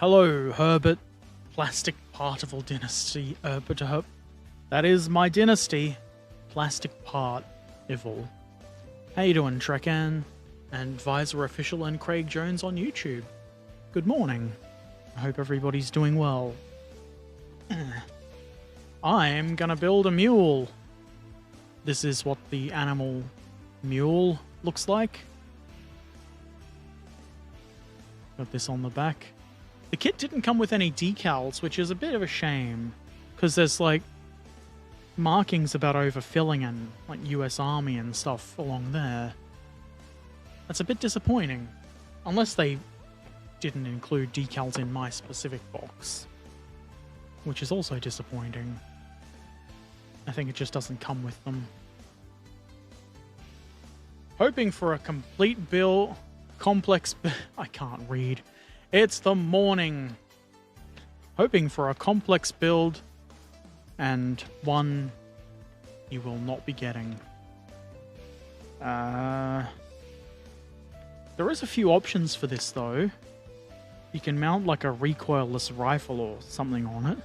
Hello, Herbert, Plastic Particle Dynasty Erpaderp. That is my dynasty, Plastic Part Evil. How you doing, Trekan? And Visor Official and Craig Jones on YouTube. Good morning. I hope everybody's doing well. I'm gonna build a mule. This is what the animal mule looks like. Got this on the back. The kit didn't come with any decals, which is a bit of a shame, because there's like markings about overfilling and like US Army and stuff along there. That's a bit disappointing, unless they didn't include decals in my specific box, which is also disappointing. I think it just doesn't come with them. Hoping for a complete build, complex. I can't read. It's the morning. Hoping for a complex build, and one you will not be getting. There is a few options for this though. You can mount like a recoilless rifle or something on it.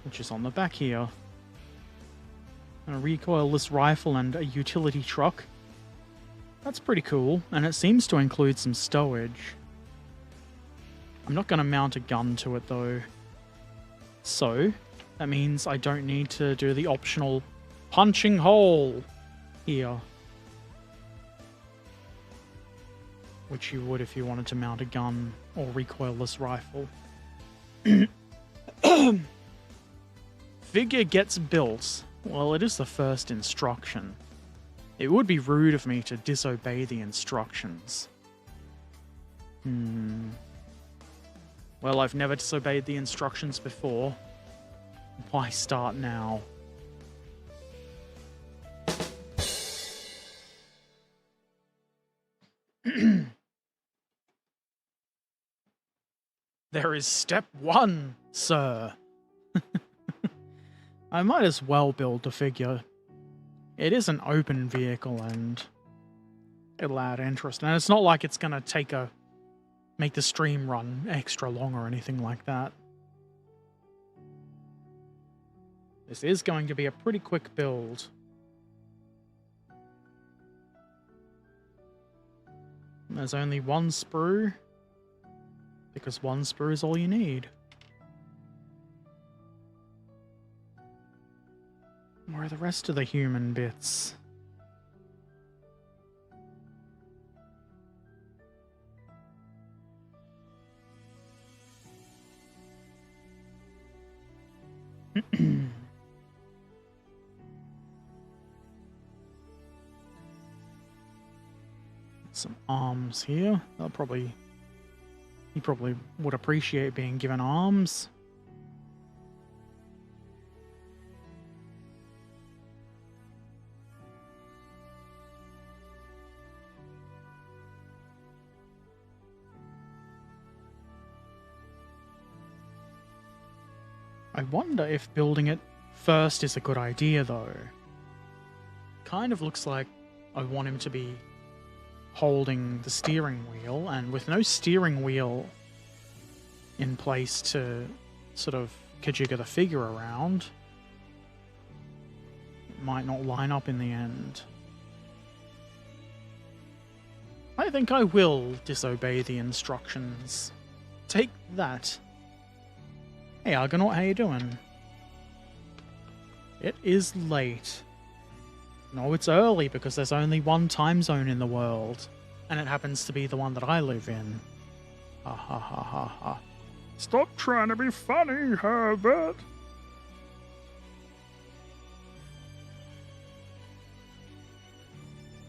Which is on the back here. A recoilless rifle and a utility truck. That's pretty cool, and it seems to include some stowage. I'm not going to mount a gun to it though. So, that means I don't need to do the optional punching hole here. Which you would if you wanted to mount a gun or recoilless rifle. Figure gets built. Well, it is the first instruction. It would be rude of me to disobey the instructions. Well, I've never disobeyed the instructions before. Why start now? There is step 1, sir. I might as well build a figure. It is an open vehicle and it'll add interest. And it's not like it's going to make the stream run extra long or anything like that. This is going to be a pretty quick build. There's only one sprue, because one sprue is all you need. Where are the rest of the human bits? Some arms here. He probably would appreciate being given arms. I wonder if building it first is a good idea, though. Kind of looks like I want him to be holding the steering wheel, and with no steering wheel in place to sort of kajigger the figure around, it might not line up in the end. I think I will disobey the instructions. Take that. Hey Argonaut, how you doing? It is late. No, it's early because there's only one time zone in the world, and it happens to be the one that I live in. Ha ha ha ha ha. Stop trying to be funny, Herbert.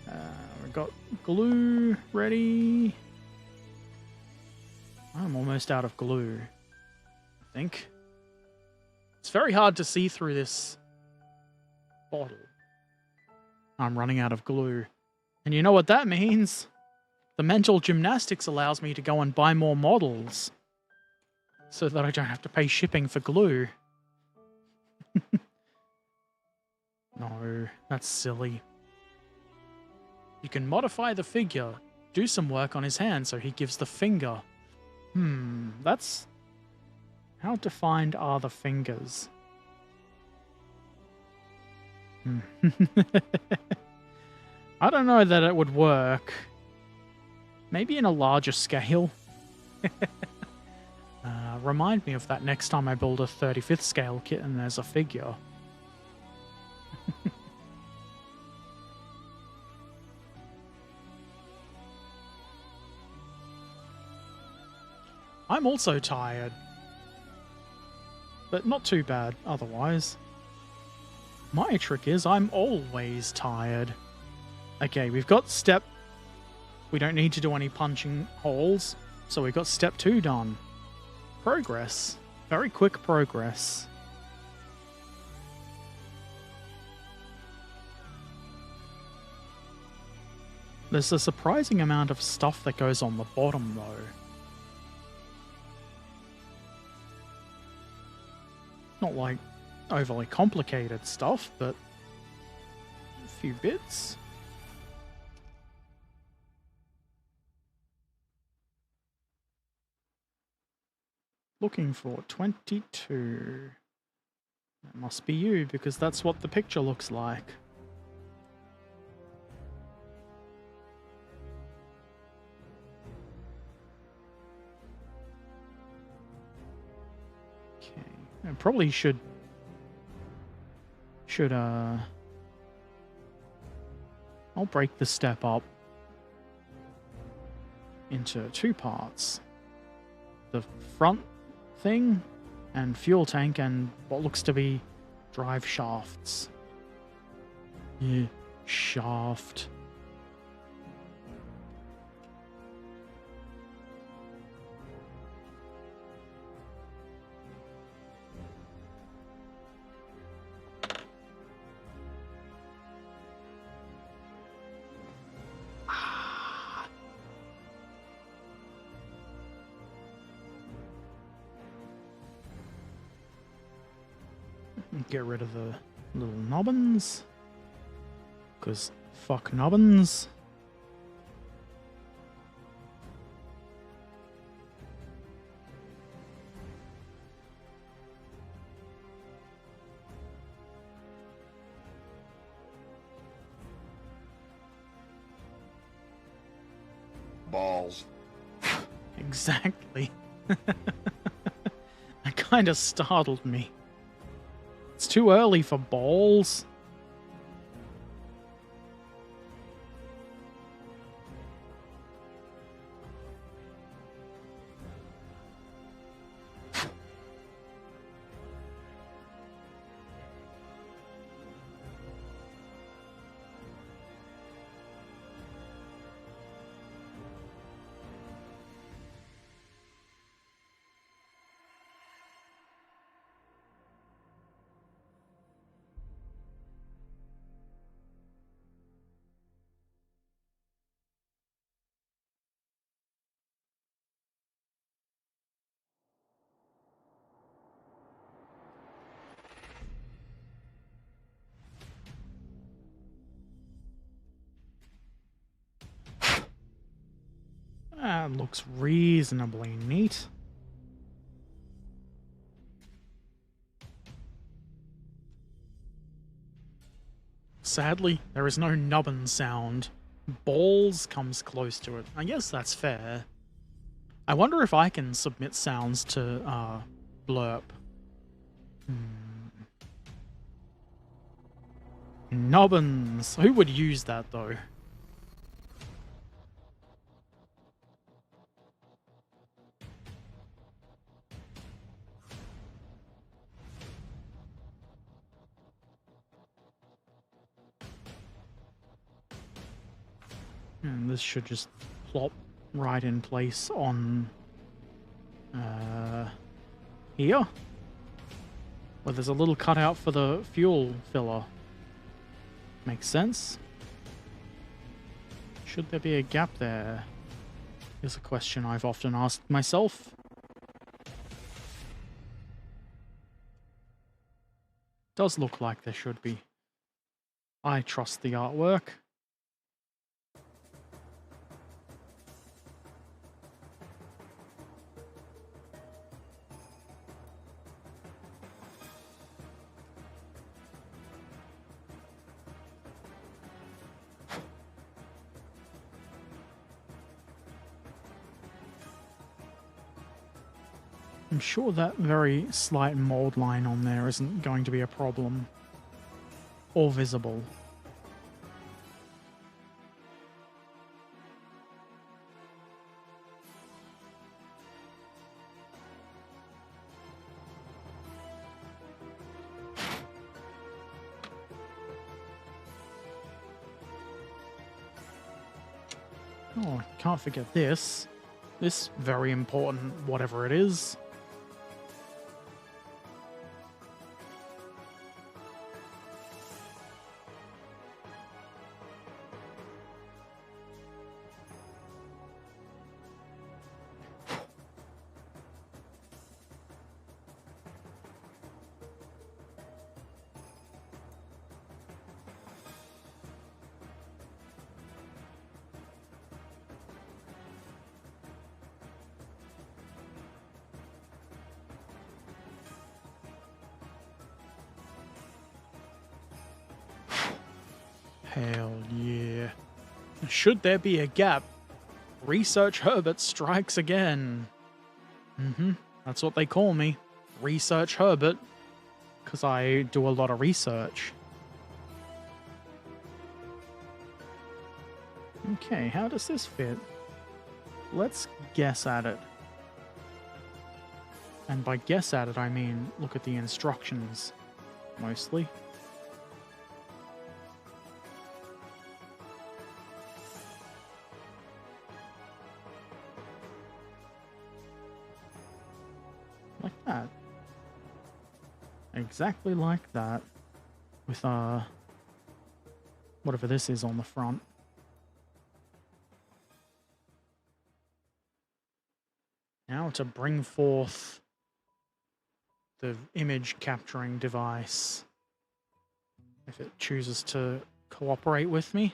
We got glue ready. I'm almost out of glue. I think. It's very hard to see through this bottle. I'm running out of glue. And you know what that means? The mental gymnastics allows me to go and buy more models, so that I don't have to pay shipping for glue. No, that's silly. You can modify the figure do some work on his hand, so he gives the finger. That's... How defined are the fingers? I don't know that it would work. Maybe in a larger scale. Remind me of that next time I build a 35th scale kit and there's a figure. I'm also tired. But not too bad otherwise. My trick is I'm always tired. Okay, we've got step... We don't need to do any punching holes, so we've got step 2 done. Progress. Very quick progress. There's a surprising amount of stuff that goes on the bottom, though. Not like overly complicated stuff, but a few bits. Looking for 22. That must be you, because that's what the picture looks like. Okay, I probably should I'll break the step up into 2 parts. The front thing and fuel tank and what looks to be drive shafts. Yeah, shaft. Get rid of the little nubbins, because fuck nubbins. Balls. Exactly. That kind of startled me. It's too early for balls. That looks reasonably neat. Sadly, there is no nubbin sound. Balls comes close to it. I guess that's fair. I wonder if I can submit sounds to Blurp. Nubbins. Who would use that though? And this should just plop right in place on here, where there's a little cutout for the fuel filler. Makes sense. Should there be a gap there? Is a question I've often asked myself. Does look like there should be. I trust the artwork. I'm sure that very slight mold line on there isn't going to be a problem. Or visible. Oh, I can't forget this. This very important whatever it is. Hell yeah. Should there be a gap, Research Herbert strikes again. That's what they call me. Research Herbert. Because I do a lot of research. Okay, how does this fit? Let's guess at it. And by guess at it, I mean look at the instructions, mostly. Like that. Exactly like that. With, whatever this is on the front. Now to bring forth the image capturing device. If it chooses to cooperate with me.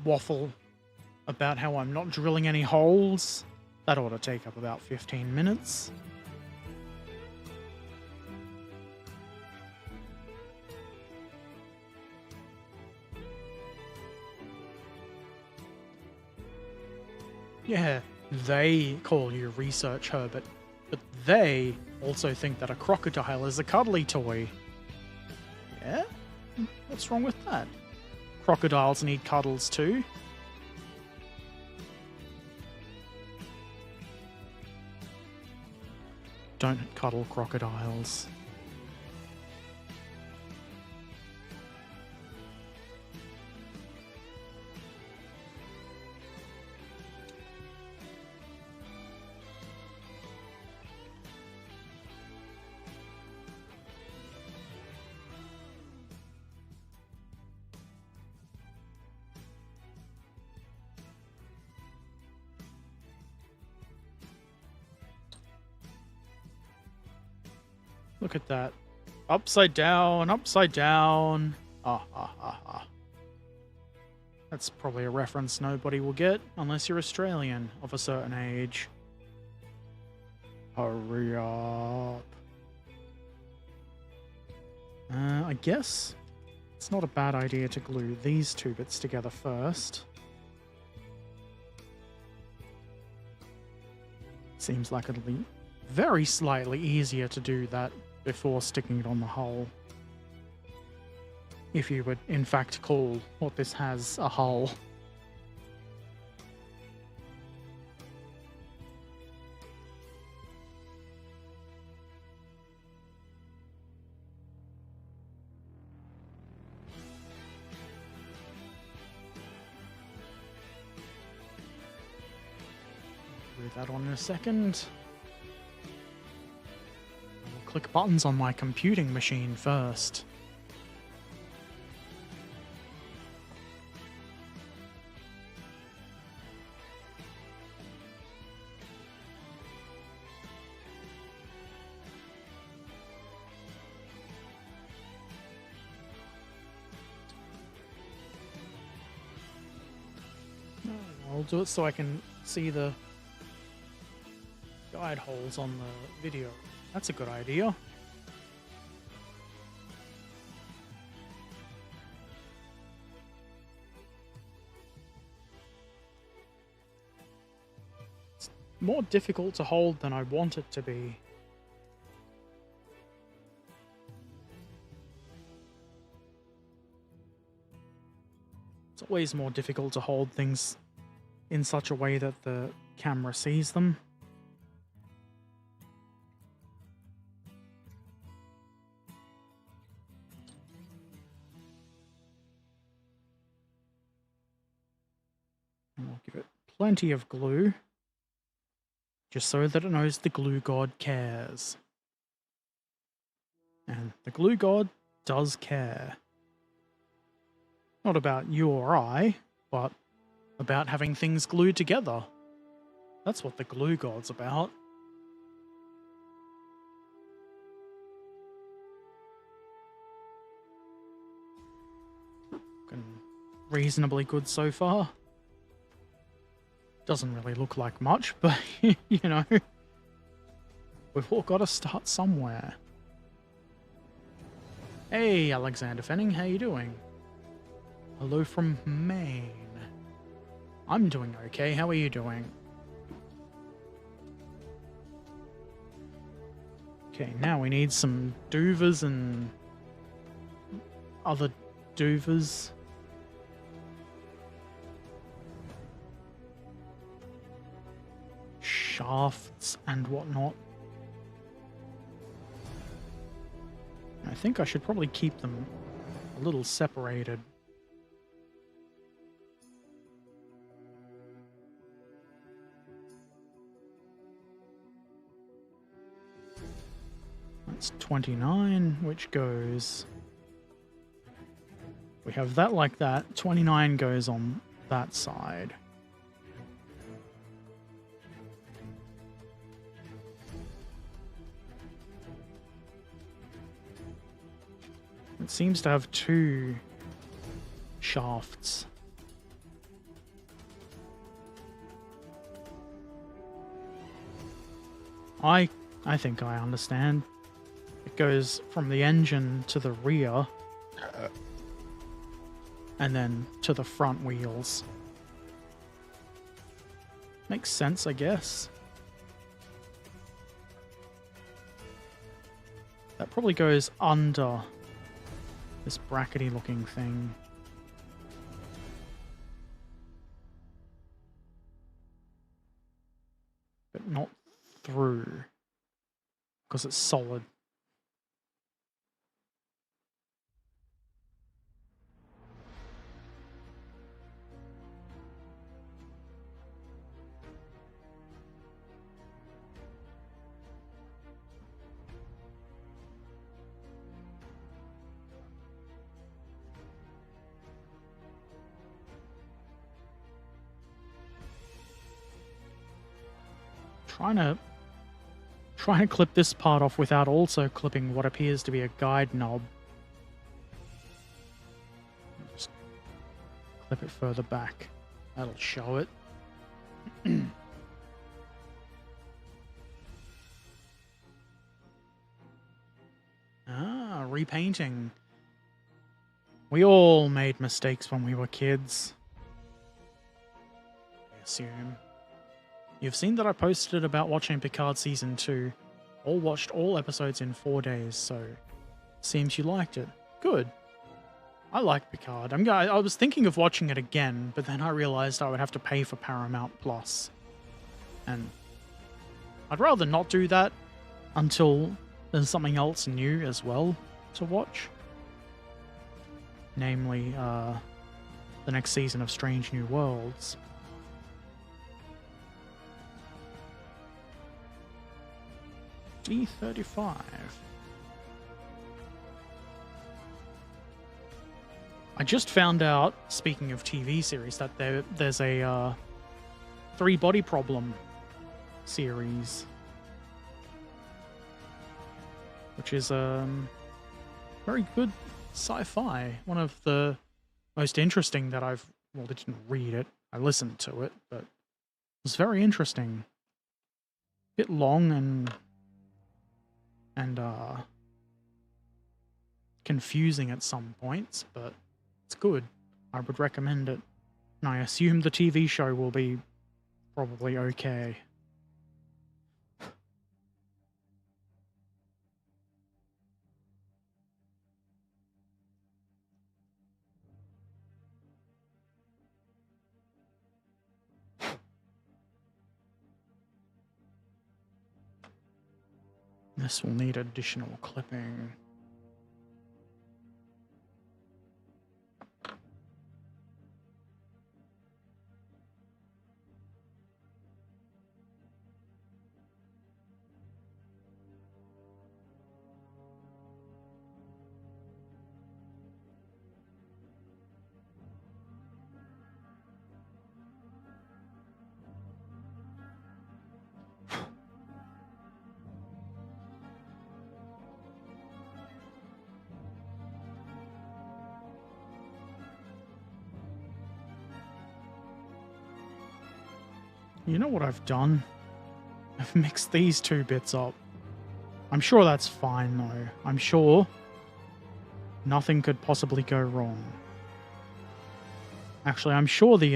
Waffle about how I'm not drilling any holes. That ought to take up about 15 minutes. Yeah, they call you Research Herbert, but they also think that a crocodile is a cuddly toy. Yeah? What's wrong with that? Crocodiles need cuddles too. Don't cuddle crocodiles. Look at that. Upside down, upside down. That's probably a reference nobody will get unless you're Australian of a certain age. Hurry up. I guess it's not a bad idea to glue these two bits together first. Seems like it'll be very slightly easier to do that before sticking it on the hull. If you would, in fact, call what this has a hull. Do that on in a second. I'll click buttons on my computing machine first. I'll do it so I can see the guide holes on the video. That's a good idea. It's more difficult to hold than I want it to be. It's always more difficult to hold things in such a way that the camera sees them. And we'll give it plenty of glue, just so that it knows the glue god cares. And the glue god does care. Not about you or I, but about having things glued together. That's what the glue god's about. Looking reasonably good so far. Doesn't really look like much, but you know, we've all got to start somewhere. Hey, Alexander Fenning, how you doing? Hello from Maine. I'm doing okay. How are you doing? Okay, now we need some doovers and other doovers. Shafts and whatnot. I think I should probably keep them a little separated. That's 29, which goes... We have that like that. 29 goes on that side. It seems to have two shafts. I think I understand. It goes from the engine to the rear, and then to the front wheels. Makes sense, I guess. That probably goes under this brackety looking thing. But not through, because it's solid. Trying to clip this part off without also clipping what appears to be a guide knob. Just clip it further back. That'll show it. Repainting. We all made mistakes when we were kids, I assume. You've seen that I posted about watching Picard Season 2. All watched all episodes in 4 days, so seems you liked it. Good. I like Picard. I was thinking of watching it again, but then I realized I would have to pay for Paramount Plus. And I'd rather not do that until there's something else new as well to watch. Namely, the next season of Strange New Worlds. D35. I just found out, speaking of TV series, that there's a 3 Body Problem series, which is very good sci-fi. One of the most interesting that I didn't read it. I listened to it, but it was very interesting. Bit long and confusing at some points, but it's good. I would recommend it. And I assume the TV show will be probably okay. This will need additional clipping. You know what I've done? I've mixed these two bits up. I'm sure that's fine though. I'm sure nothing could possibly go wrong. Actually, I'm sure the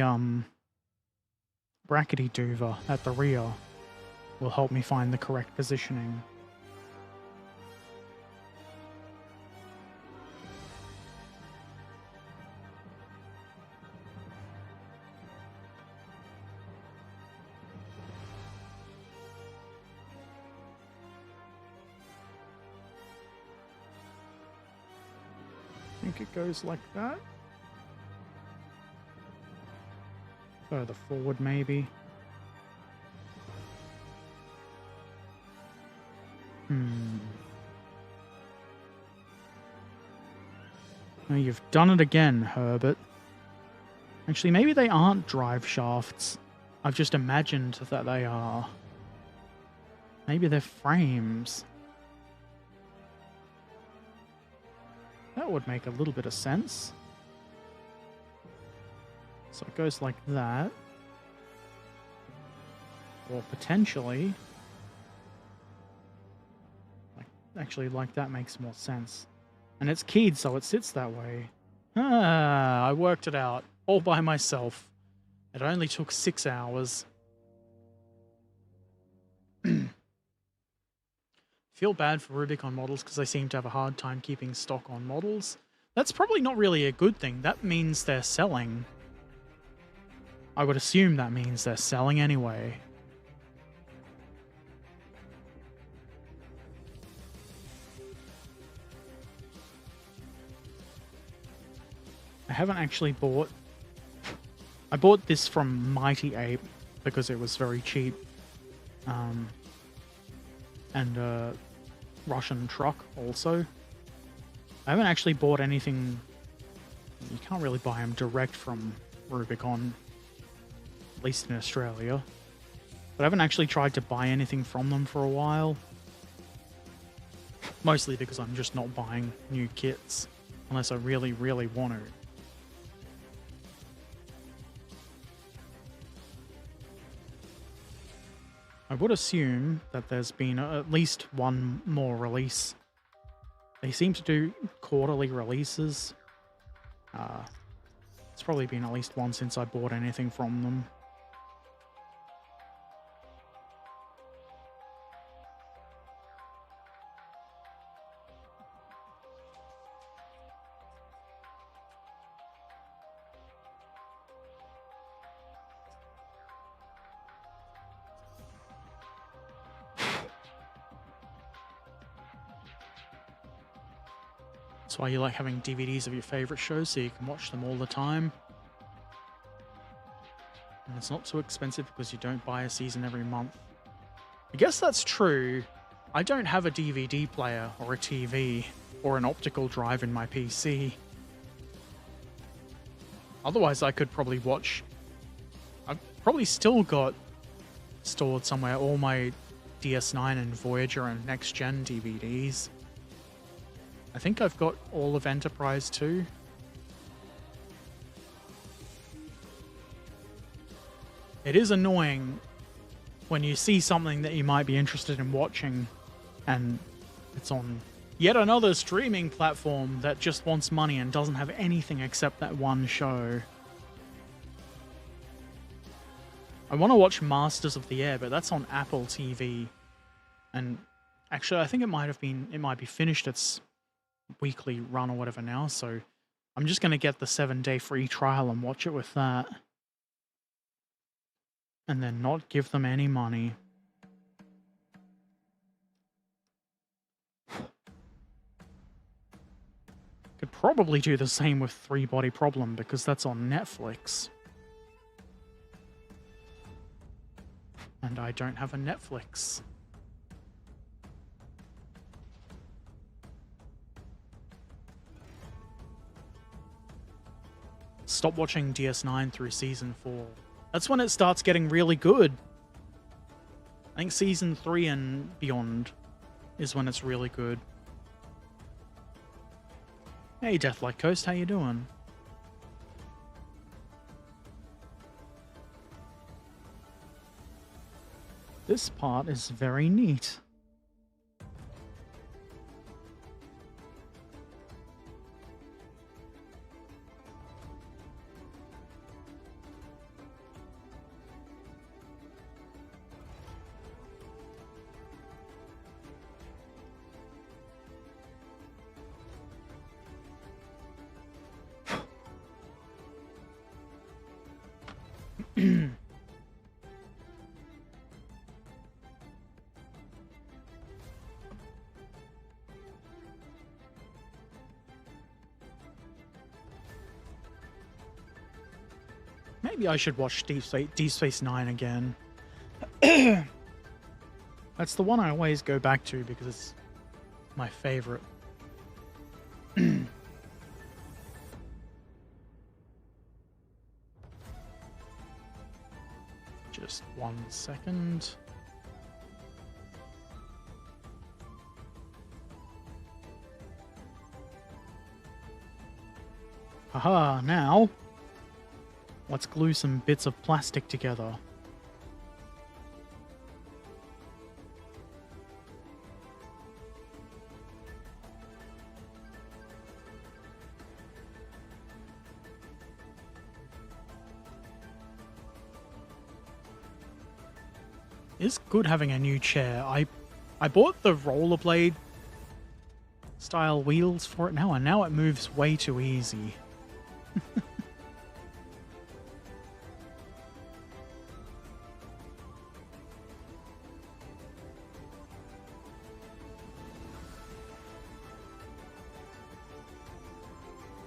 brackety doover at the rear will help me find the correct positioning. I think it goes like that. Further forward, maybe. Oh, you've done it again, Herbert. Actually, maybe they aren't drive shafts. I've just imagined that they are. Maybe they're frames. That would make a little bit of sense. So it goes like that. Or potentially... Actually, like that makes more sense. And it's keyed, so it sits that way. Ah, I worked it out. All by myself. It only took 6 hours. Feel bad for Rubicon models because they seem to have a hard time keeping stock on models. That's probably not really a good thing. That means they're selling. I would assume that means they're selling anyway. I haven't actually bought... I bought this from Mighty Ape because it was very cheap. And Russian truck also. I haven't actually bought anything... You can't really buy them direct from Rubicon, at least in Australia. But I haven't actually tried to buy anything from them for a while. Mostly because I'm just not buying new kits, unless I really, really want to. I would assume that there's been at least one more release. They seem to do quarterly releases. It's probably been at least one since I bought anything from them. That's why you like having DVDs of your favorite shows, so you can watch them all the time. And it's not too expensive because you don't buy a season every month. I guess that's true. I don't have a DVD player or a TV or an optical drive in my PC. Otherwise, I could probably watch... I've probably still got stored somewhere all my DS9 and Voyager and Next Gen DVDs. I think I've got all of Enterprise too. it is annoying when you see something that you might be interested in watching and it's on yet another streaming platform that just wants money and doesn't have anything except that one show. I want to watch Masters of the Air, but that's on Apple TV. And actually, I think it might be finished its weekly run or whatever now, so I'm just going to get the 7-day free trial and watch it with that. And then not give them any money. Could probably do the same with Three Body Problem because that's on Netflix. And I don't have a Netflix. Stop watching DS9 through Season 4. That's when it starts getting really good. I think Season 3 and beyond is when it's really good. Hey, Deathlight Coast, how you doing? This part is very neat. Maybe I should watch Deep Space Nine again. That's the one I always go back to because it's my favorite. Just 1 second. Haha, now let's glue some bits of plastic together. It's good having a new chair. I bought the rollerblade style wheels for it now, and now it moves way too easy.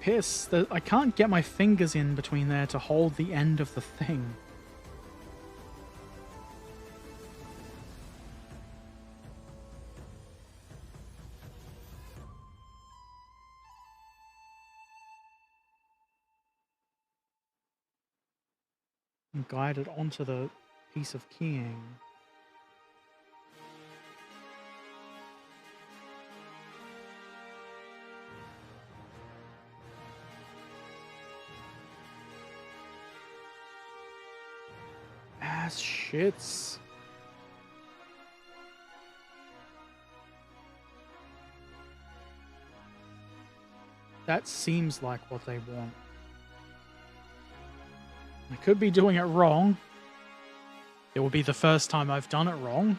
Piss, I can't get my fingers in between there to hold the end of the thing. And guide it onto the piece of keying. Ass shits. That seems like what they want. I could be doing it wrong. It will be the first time I've done it wrong.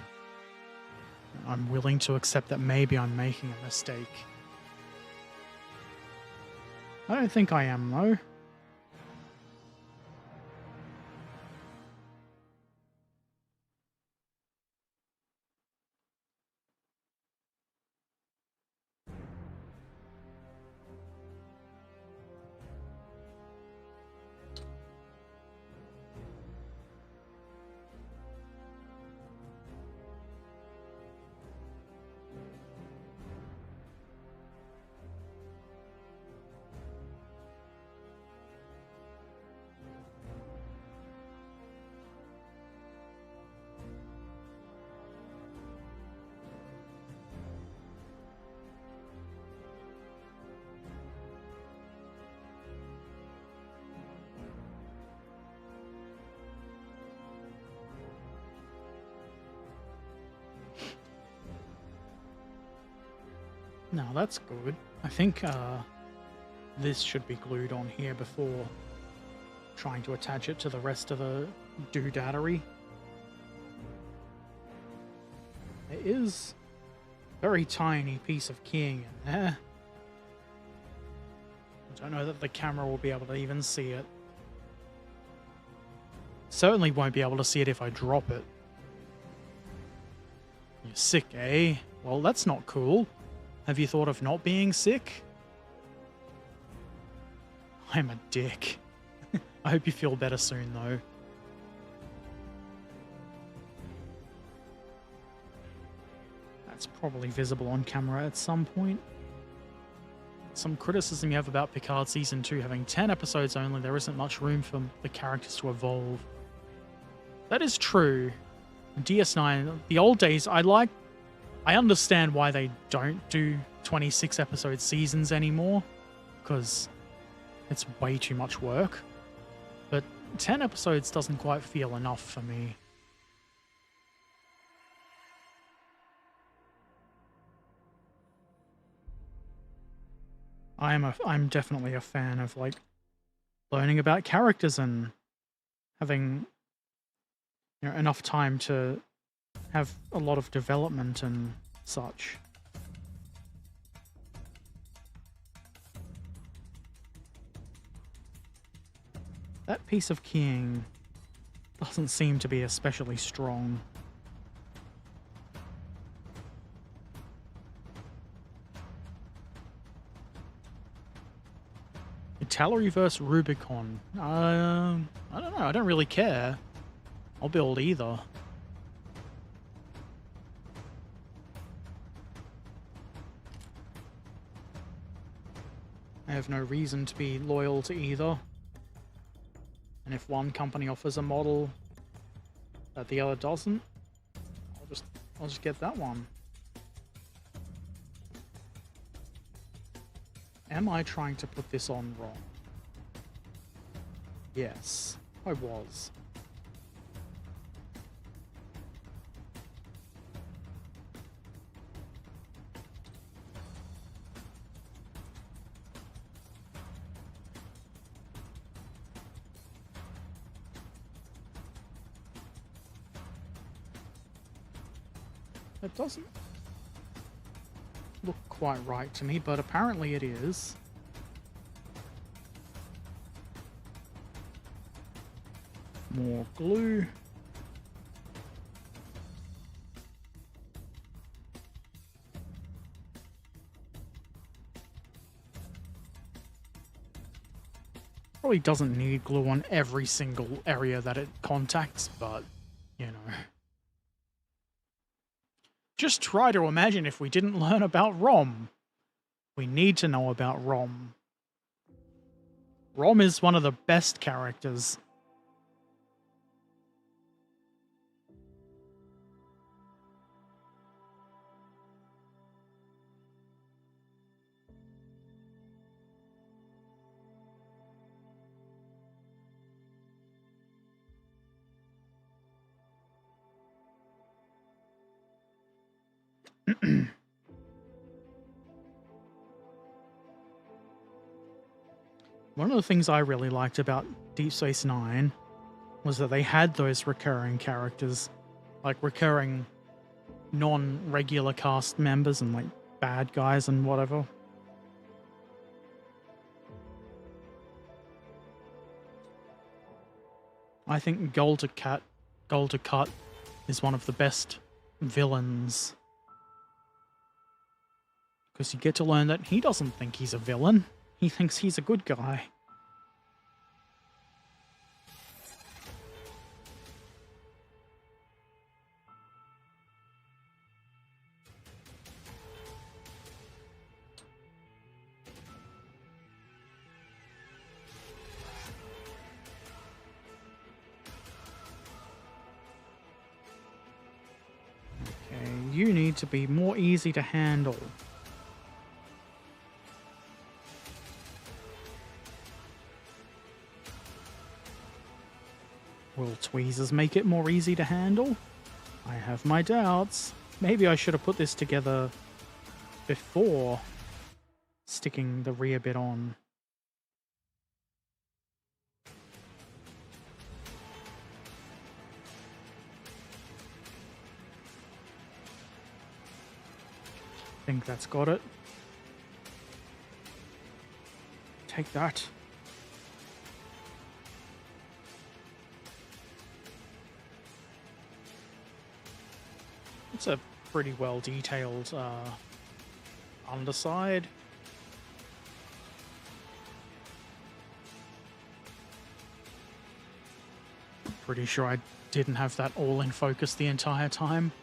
I'm willing to accept that maybe I'm making a mistake. I don't think I am, though. Now that's good. I think this should be glued on here before trying to attach it to the rest of the doodadery. There is a very tiny piece of keying in there. I don't know that the camera will be able to even see it. Certainly won't be able to see it if I drop it. You're sick, eh? Well, that's not cool. Have you thought of not being sick? I'm a dick. I hope you feel better soon, though. That's probably visible on camera at some point. Some criticism you have about Picard Season 2 having 10 episodes only, there isn't much room for the characters to evolve. That is true. DS9, the old days, I understand why they don't do 26 episode seasons anymore, because it's way too much work. But 10 episodes doesn't quite feel enough for me. I'm definitely a fan of like learning about characters and having, you know, enough time to have a lot of development and such. That piece of keying doesn't seem to be especially strong. Italy versus Rubicon. I don't know. I don't really care. I'll build either. I have no reason to be loyal to either. And if one company offers a model that the other doesn't, I'll just get that one. Am I trying to put this on wrong? Yes, I was. It doesn't look quite right to me, but apparently it is. More glue. Probably doesn't need glue on every single area that it contacts, but, you know. Just try to imagine if we didn't learn about ROM. We need to know about ROM. ROM is one of the best characters. One of the things I really liked about Deep Space Nine was that they had those recurring characters, like recurring non-regular cast members and like bad guys and whatever. I think Golder Cut is one of the best villains. Because you get to learn that he doesn't think he's a villain. He thinks he's a good guy. Okay, you need to be more easy to handle. Will tweezers make it more easy to handle? I have my doubts. Maybe I should have put this together before sticking the rear bit on. I think that's got it. Take that. It's a pretty well detailed underside. Pretty sure I didn't have that all in focus the entire time.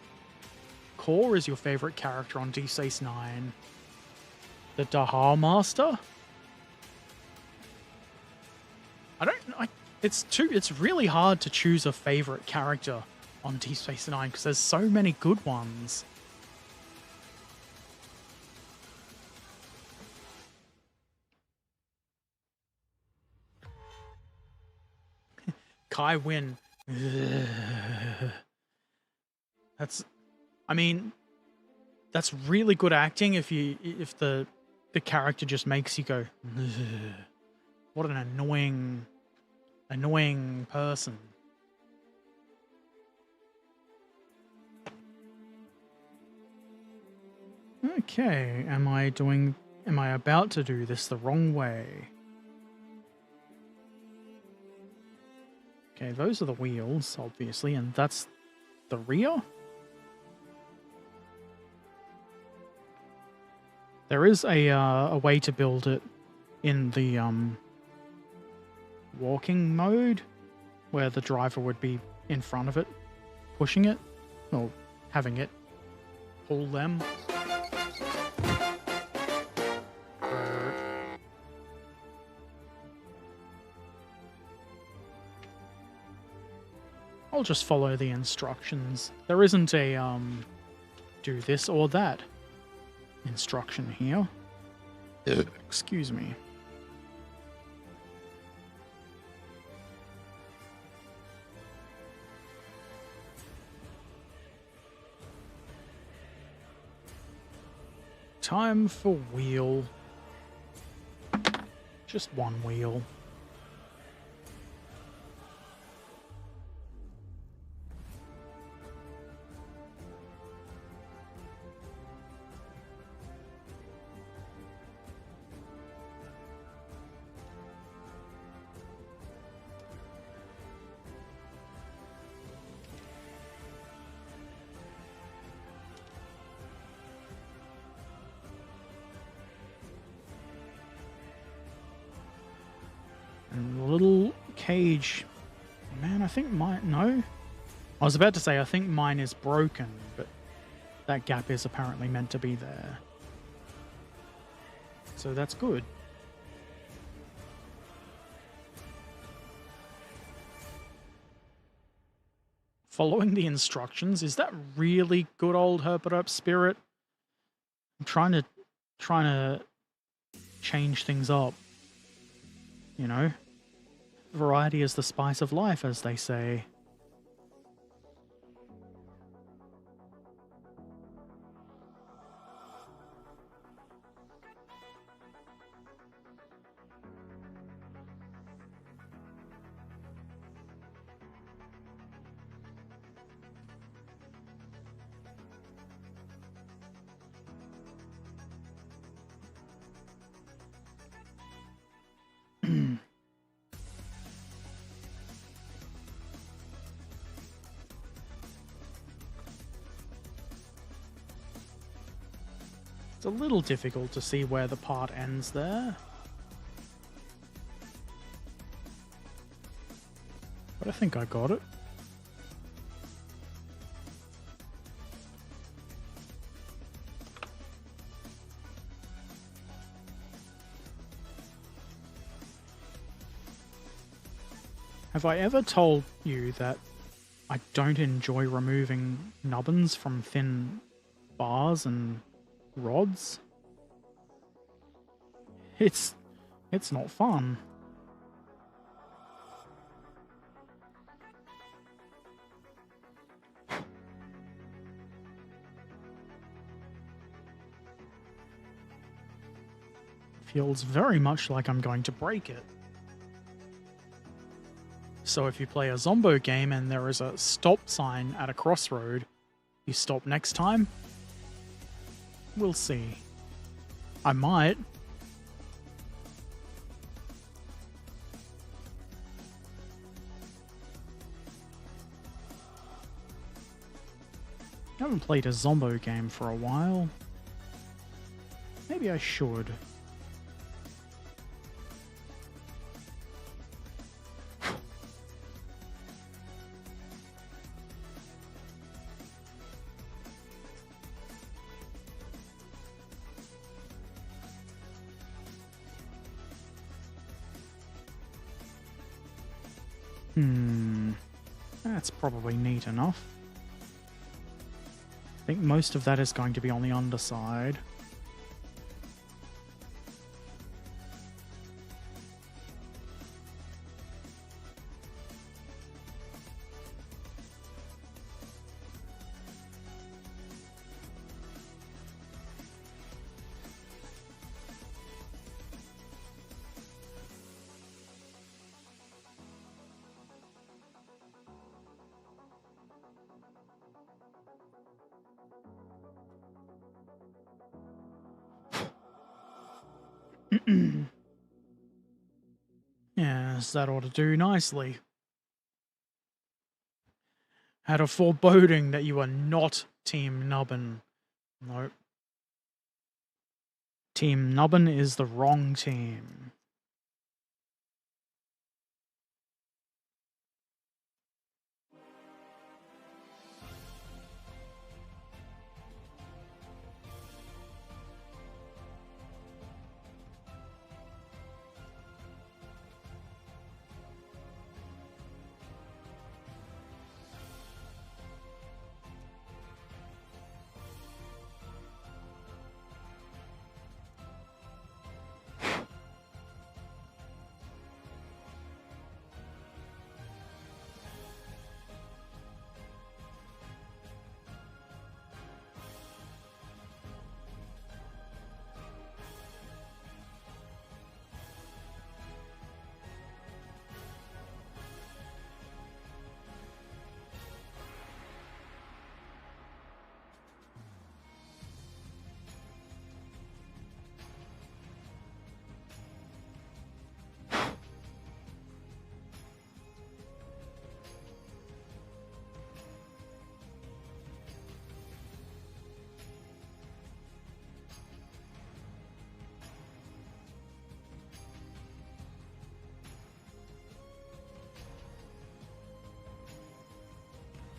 Core is your favorite character on Deep Space Nine. The Dahar Master? It's really hard to choose a favorite character on Deep Space Nine because there's so many good ones. Kai Wynn. That's really good acting if the character just makes you go, what an annoying person. Okay, am I about to do this the wrong way? Okay, those are the wheels, obviously, and that's the rear? There is a way to build it in the walking mode, where the driver would be in front of it, pushing it, or having it pull them. I'll just follow the instructions. There isn't a do this or that instruction here. Excuse me. Time for wheel. Just one wheel. Little cage. Man, I think mine... No? I was about to say, I think mine is broken, but that gap is apparently meant to be there. So that's good. Following the instructions, is that really good old Herbert Erpaderp spirit? I'm trying to change things up. You know? Variety is the spice of life, as they say. It's a little difficult to see where the part ends there. But I think I got it. Have I ever told you that I don't enjoy removing nubbins from thin bars and rods? It's not fun. Feels very much like I'm going to break it. So if you play a Zombo game and there is a stop sign at a crossroad, you stop next time? We'll see. I might. I haven't played a Zombo game for a while. Maybe I should. That's probably neat enough. I think most of that is going to be on the underside. Yes, that ought to do nicely. Had a foreboding that you are not Team Nubbin. Nope. Team Nubbin is the wrong team.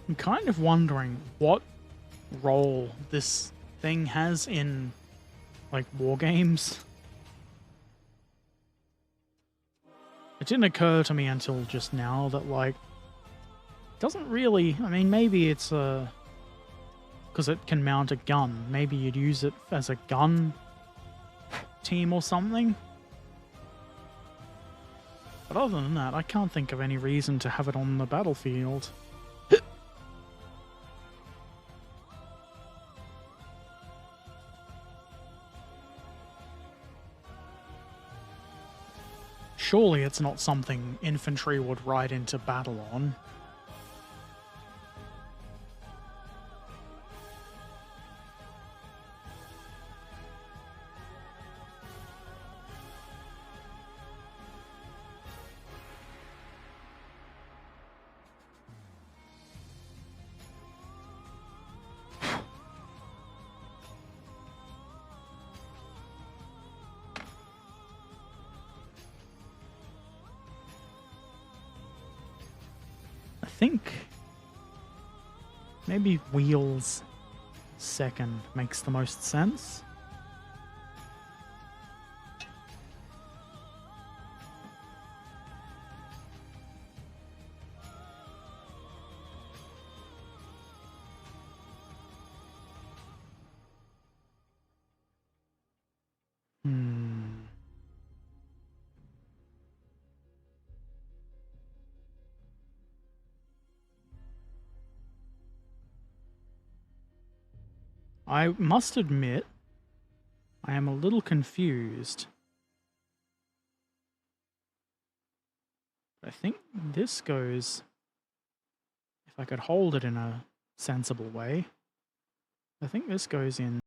I'm kind of wondering what role this thing has in, like, war games. It didn't occur to me until just now that, like, it doesn't really... I mean, maybe it's a... because it can mount a gun. Maybe you'd use it as a gun team or something. But other than that, I can't think of any reason to have it on the battlefield. Surely it's not something infantry would ride into battle on. I think maybe wheels second makes the most sense. I must admit, I am a little confused. I think this goes, if I could hold it in a sensible way, I think this goes in.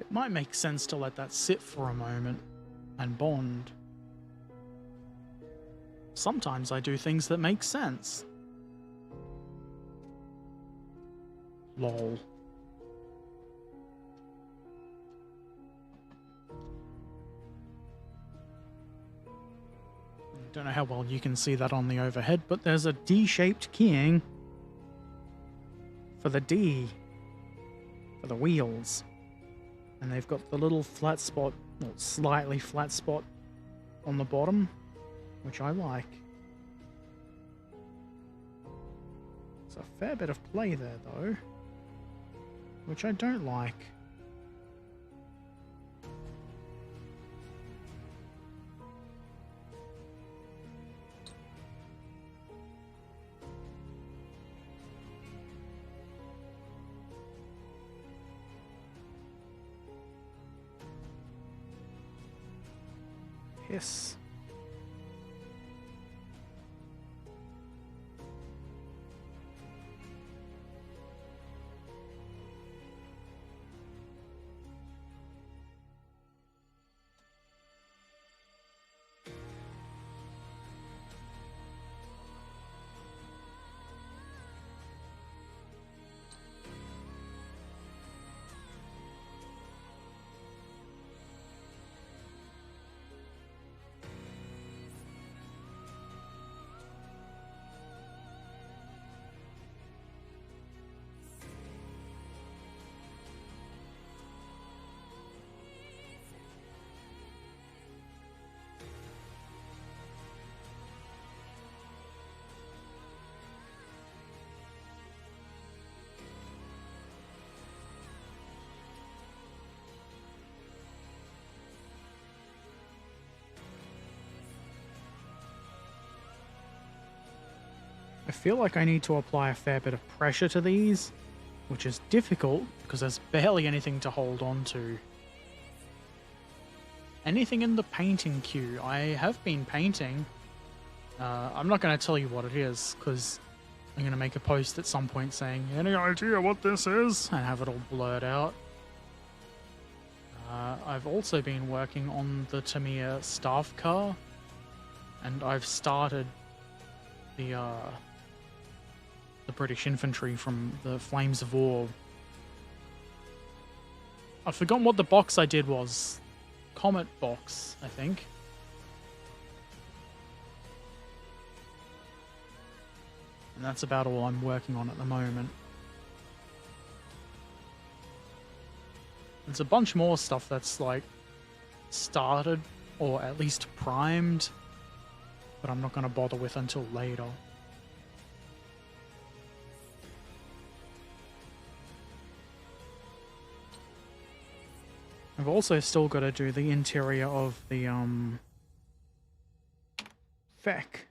It might make sense to let that sit for a moment and bond. Sometimes I do things that make sense. Lol. Don't know how well you can see that on the overhead, but there's a D-shaped keying for the D, for the wheels. And they've got the little flat spot, or slightly flat spot on the bottom, which I like. There's a fair bit of play there though, which I don't like. Hiss. I feel like I need to apply a fair bit of pressure to these, which is difficult because there's barely anything to hold on to. Anything in the painting queue? I have been painting. I'm not going to tell you what it is, because I'm going to make a post at some point saying, any idea what this is? And have it all blurred out. I've also been working on the Tamiya staff car, and I've started the British infantry from the Flames of War. I've forgotten what the box I did was. Comet box, I think. And that's about all I'm working on at the moment. There's a bunch more stuff that's like started or at least primed, but I'm not going to bother with until later. I've also still got to do the interior of the Feck.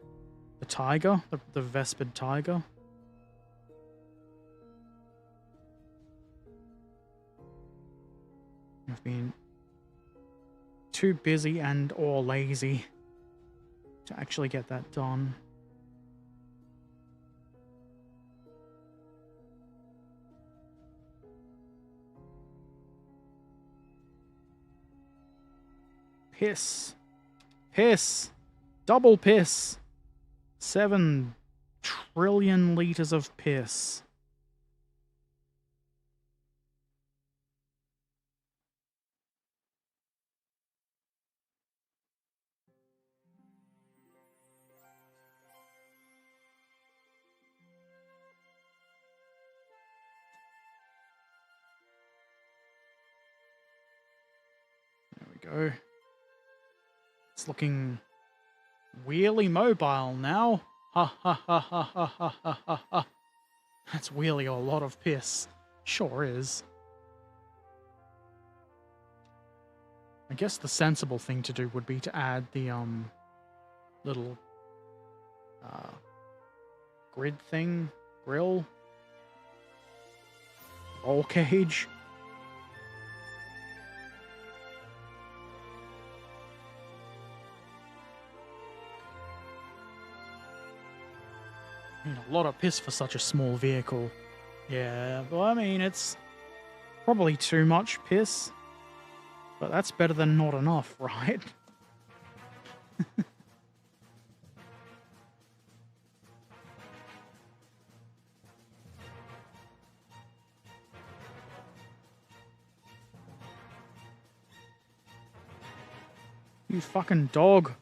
The tiger, the Vespered tiger. I've been too busy and or lazy to actually get that done. Piss. Piss. Double piss. 7 trillion liters of piss. There we go. It's looking weirdly mobile now. Ha ha ha ha ha ha ha ha ha. That's really a lot of piss. Sure is. I guess the sensible thing to do would be to add the little grid thing, grill, roll cage. A lot of piss for such a small vehicle. Yeah, well, I mean, it's probably too much piss, but that's better than not enough, right? You fucking dog.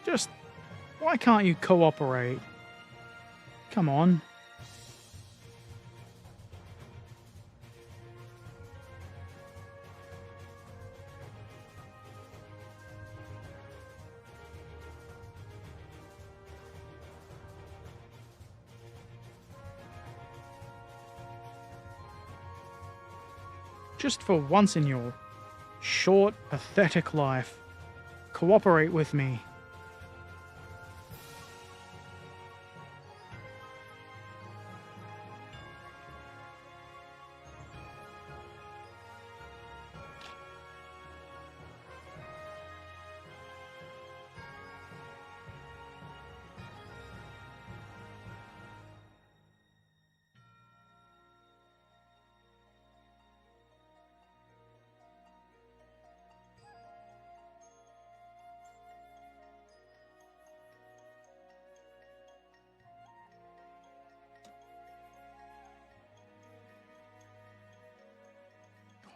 Just, why can't you cooperate? Come on. Just for once in your short, pathetic life, cooperate with me.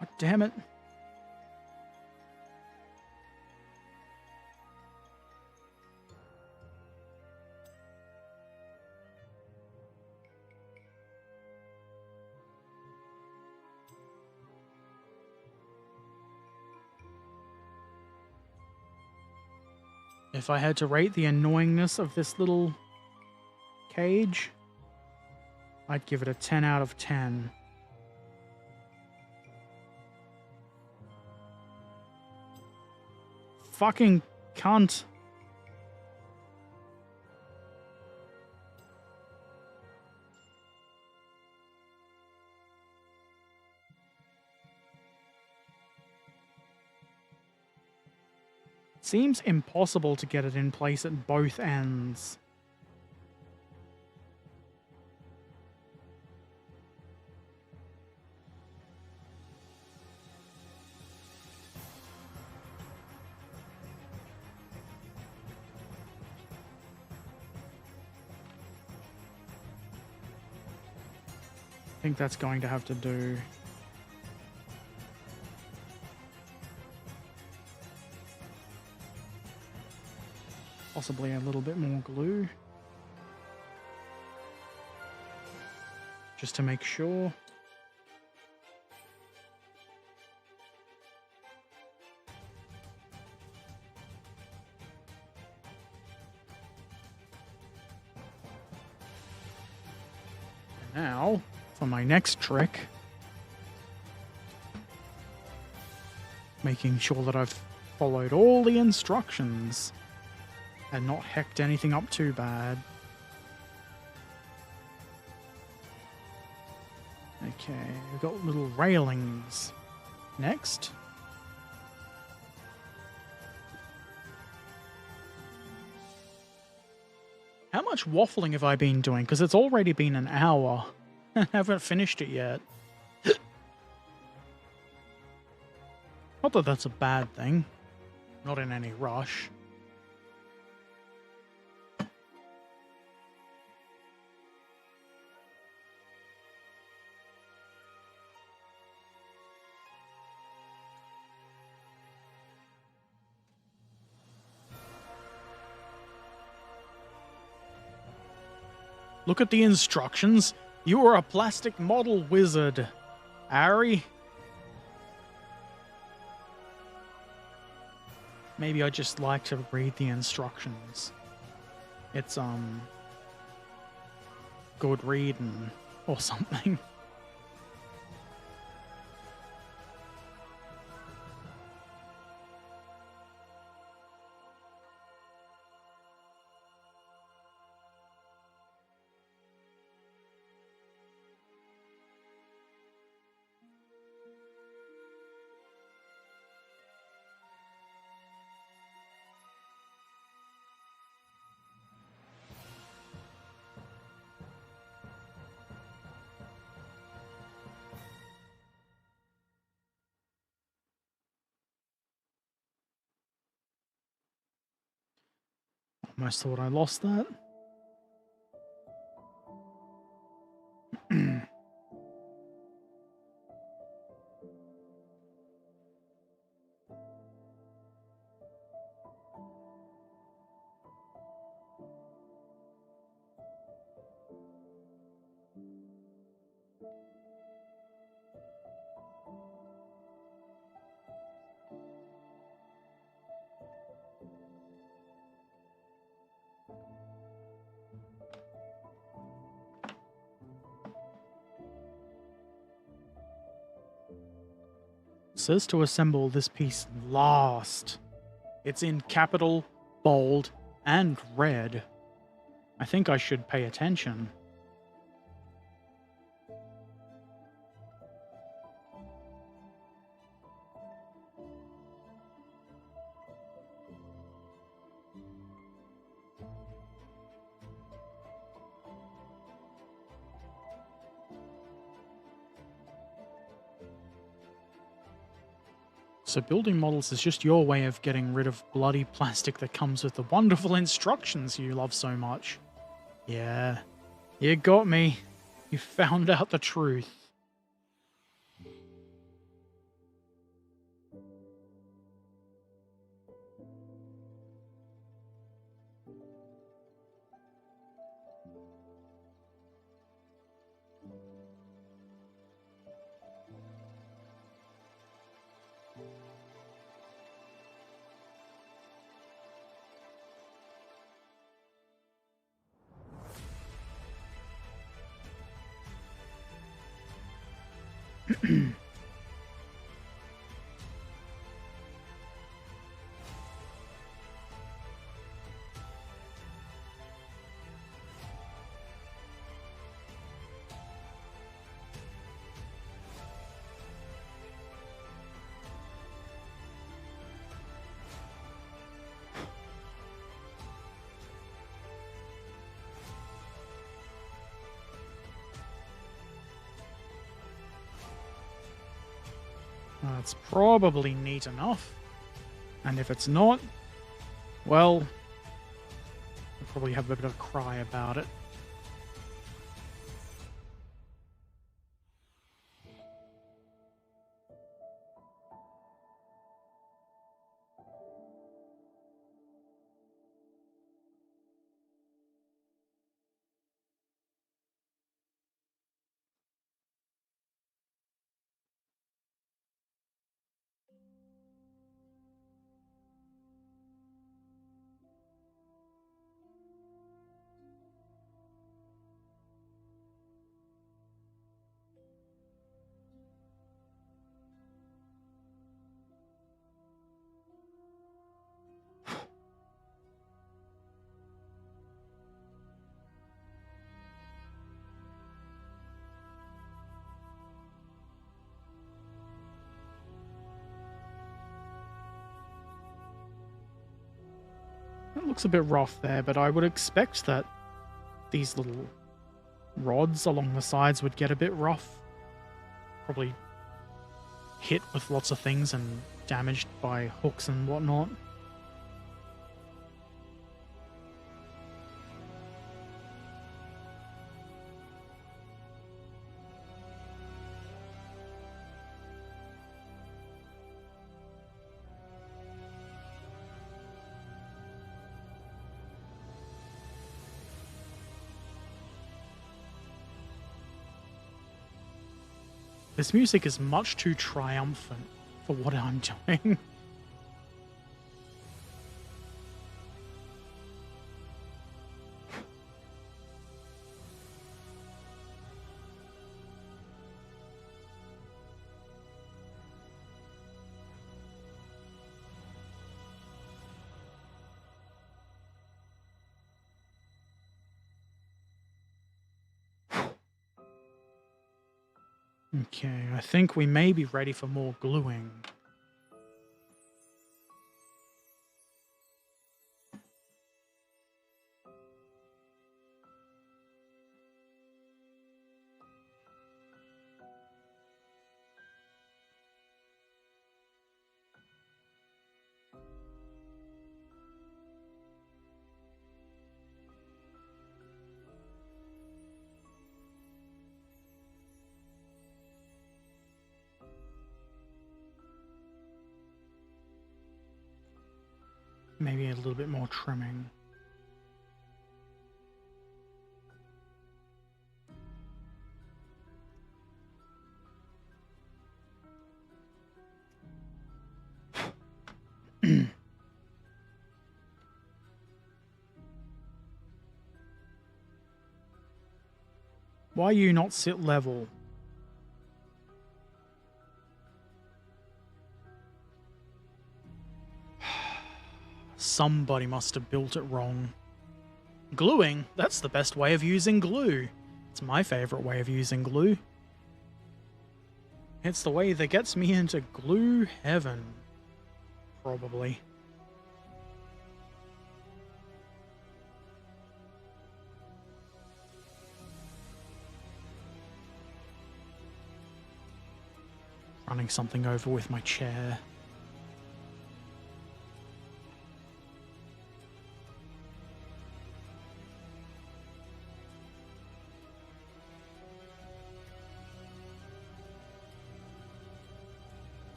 God damn it. If I had to rate the annoyingness of this little cage, I'd give it a 10 out of 10. Fucking cunt. Seems impossible to get it in place at both ends. I think that's going to have to do. Possibly a little bit more glue. Just to make sure. And now, for my next trick. Making sure that I've followed all the instructions. And not hecked anything up too bad. Okay, we've got little railings. Next. How much waffling have I been doing? Because it's already been an hour. I haven't finished it yet. Not that that's a bad thing. Not in any rush. Look at the instructions. You are a plastic model wizard, Ari. Maybe I just like to read the instructions. It's, good reading or something. Almost thought I lost that. Says to assemble this piece last. It's in capital, bold, and red. I think I should pay attention. So building models is just your way of getting rid of bloody plastic that comes with the wonderful instructions you love so much. Yeah, you got me. You found out the truth. That's probably neat enough. And if it's not, well, I'll probably have a bit of a cry about it. It looks a bit rough there, but I would expect that these little rods along the sides would get a bit rough. Probably hit with lots of things and damaged by hooks and whatnot. This music is much too triumphant for what I'm doing. Okay, I think we may be ready for more gluing. Maybe a little bit more trimming. Why you not sit level? Somebody must have built it wrong. Gluing? That's the best way of using glue. It's my favorite way of using glue. It's the way that gets me into glue heaven. Probably. Running something over with my chair.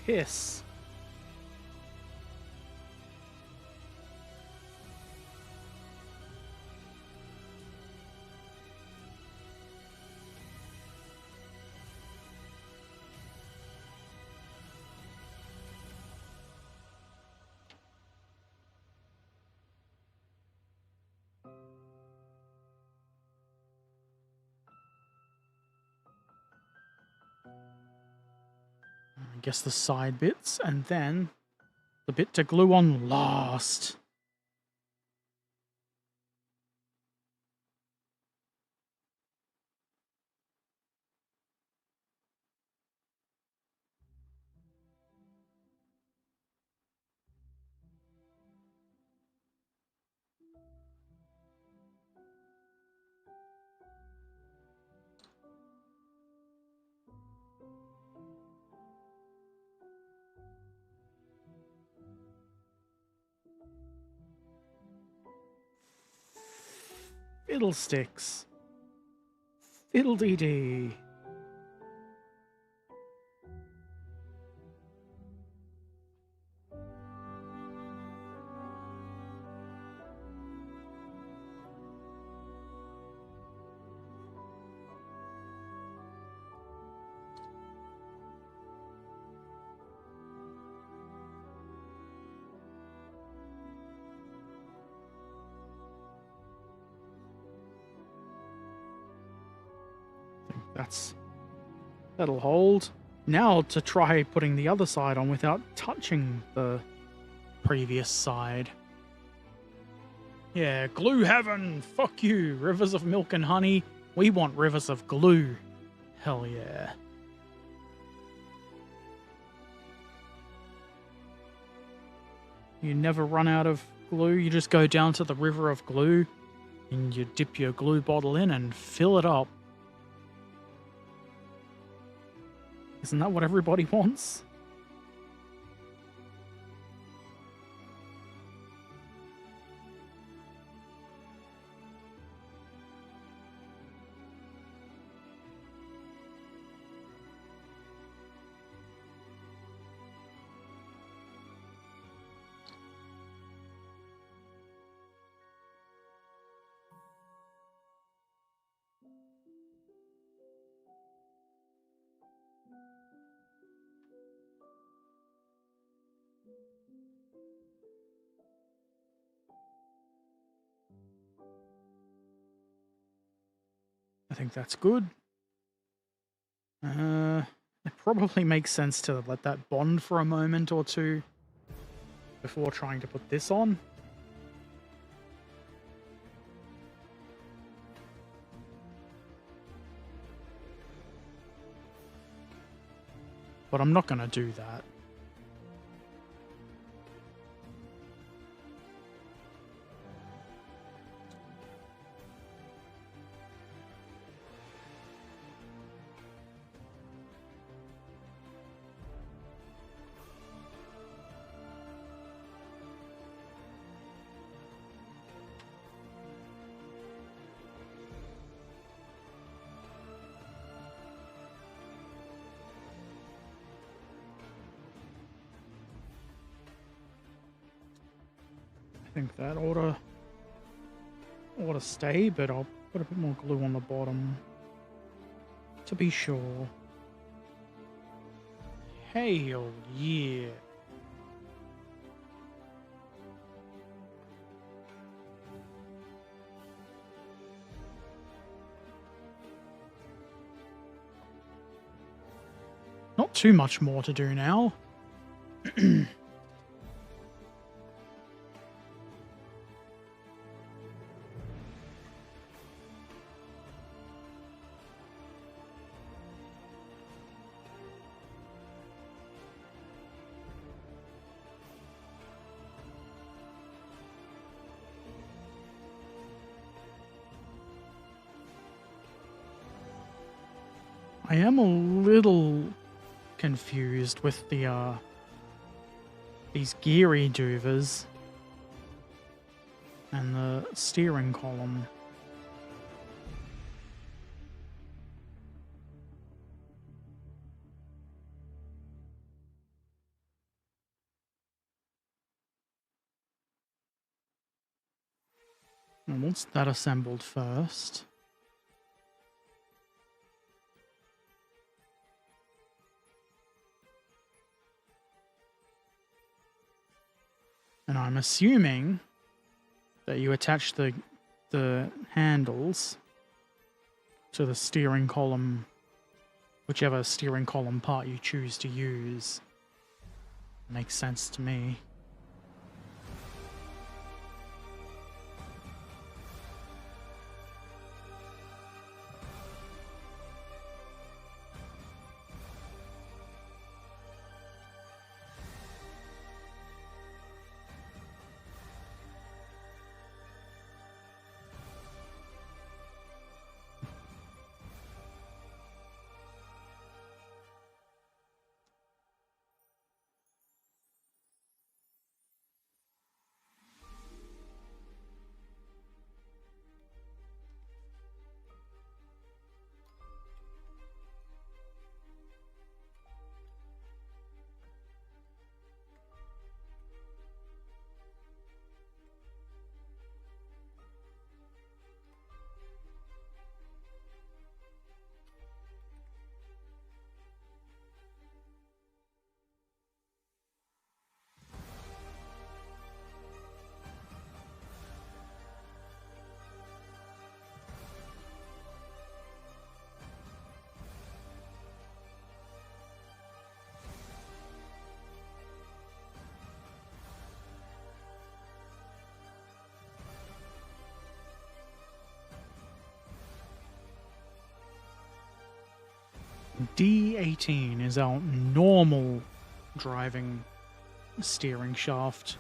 Piss. I guess the side bits, and then the bit to glue on last. Fiddlesticks. Fiddle-dee-dee. That'll hold. Now to try putting the other side on without touching the previous side. Yeah, glue heaven! Fuck you! Rivers of milk and honey. We want rivers of glue. Hell yeah. You never run out of glue. You just go down to the river of glue and you dip your glue bottle in and fill it up. Isn't that what everybody wants? I think that's good. It probably makes sense to let that bond for a moment or two before trying to put this on. But I'm not going to do that. I think that ought to stay, but I'll put a bit more glue on the bottom to be sure. Hell yeah. Not too much more to do now. I am a little confused with the these geary doovers and the steering column. And once that assembled first. And I'm assuming that you attach the handles to the steering column, whichever steering column part you choose to use. Makes sense to me. D18 is our normal driving steering shaft.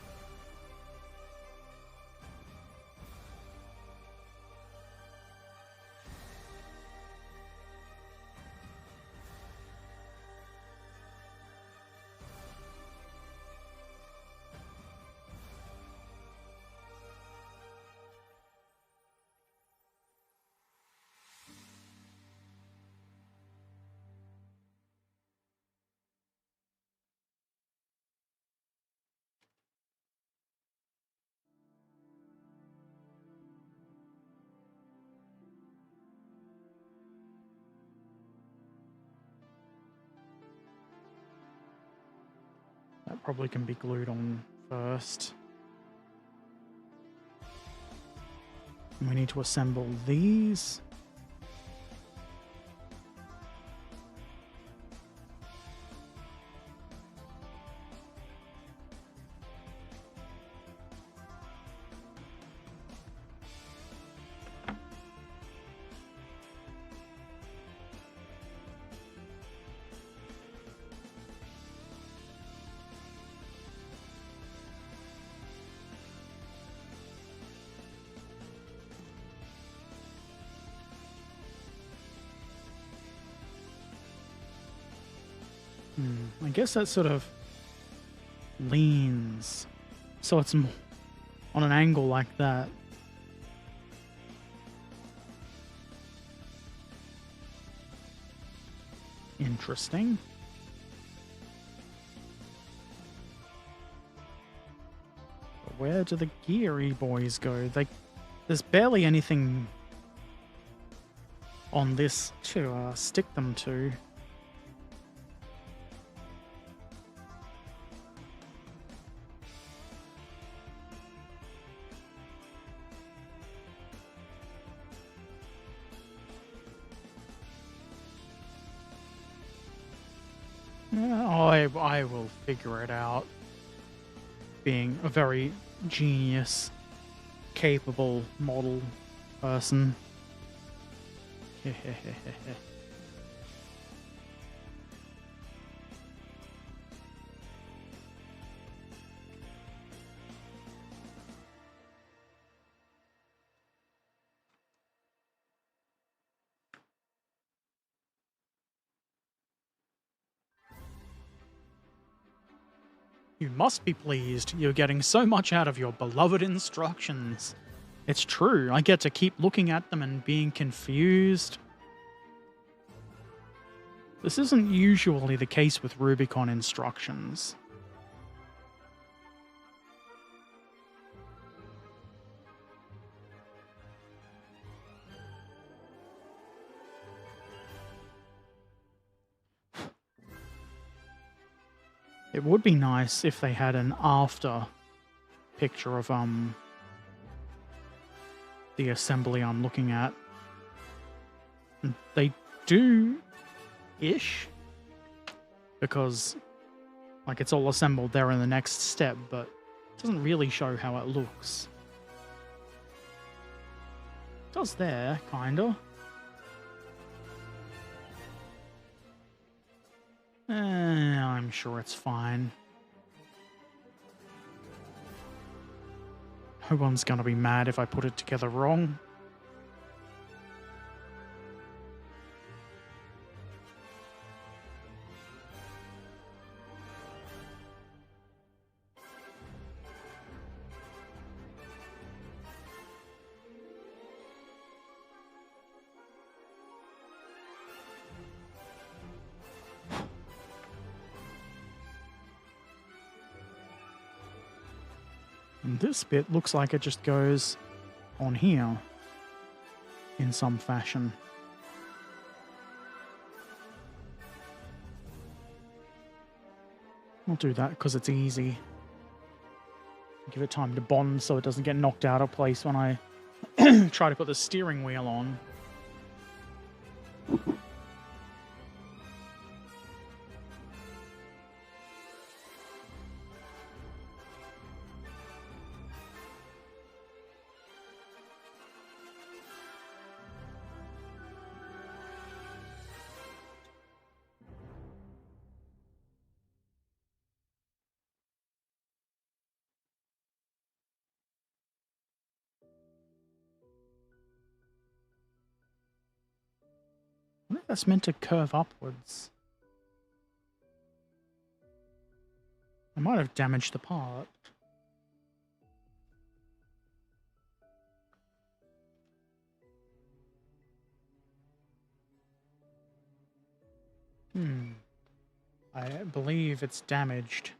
That probably can be glued on first. And we need to assemble these. I guess that sort of leans, so it's on an angle like that. Interesting. But where do the geary boys go? There's barely anything on this to stick them to. I will figure it out. Being a very genius, capable model person. You must be pleased. You're getting so much out of your beloved instructions. It's true. I get to keep looking at them and being confused. This isn't usually the case with Rubicon instructions. It would be nice if they had an after picture of the assembly I'm looking at. They do-ish, because like it's all assembled there in the next step, but it doesn't really show how it looks. It does there, kinda. I'm sure it's fine. No one's gonna be mad if I put it together wrong. And this bit looks like it just goes on here in some fashion. I'll do that because it's easy. Give it time to bond so it doesn't get knocked out of place when I try to put the steering wheel on. that's meant to curve upwards. I might have damaged the part. I believe it's damaged.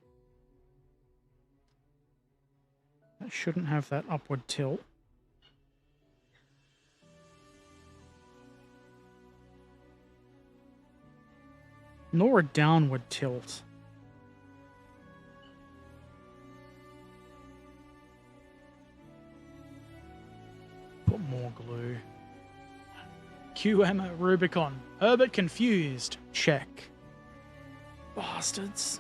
That shouldn't have that upward tilt. Nor a downward tilt. Put more glue. QM at Rubicon. Herbert confused. Check. Bastards.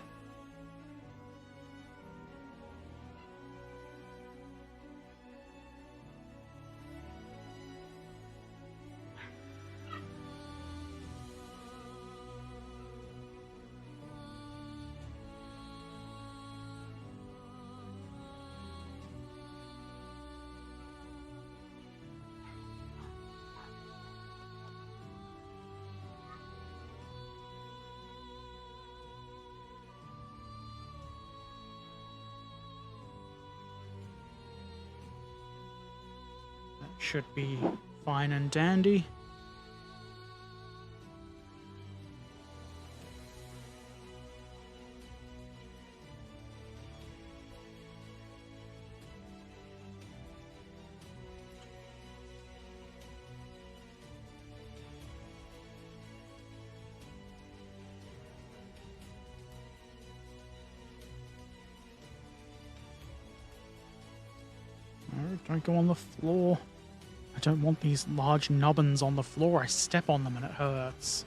Should be fine and dandy. No, don't go on the floor. I don't want these large nubbins on the floor. I step on them and it hurts.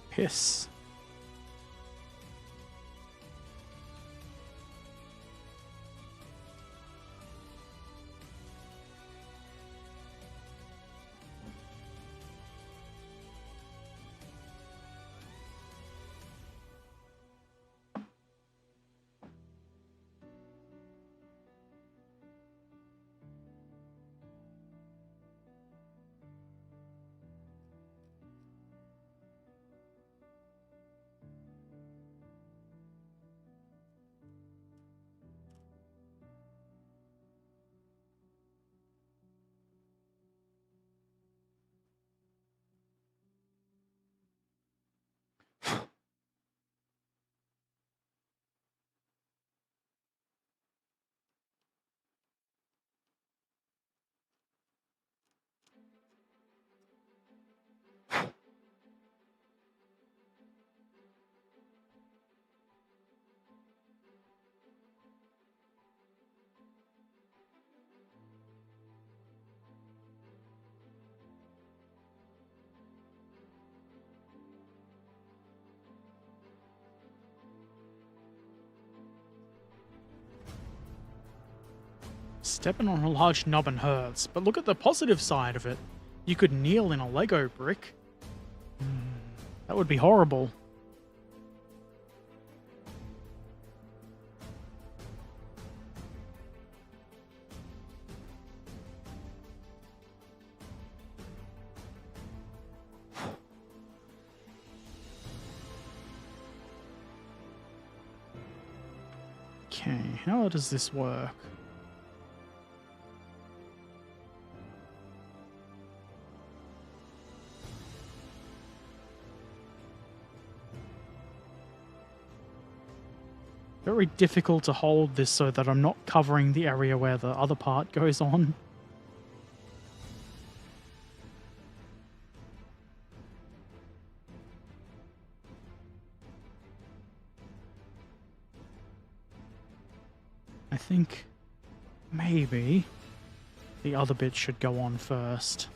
Piss. Stepping on a large nubbin hurts, but look at the positive side of it. You could kneel in a Lego brick. That would be horrible. Okay, how does this work? Very difficult to hold this so that I'm not covering the area where the other part goes on. I think maybe the other bit should go on first.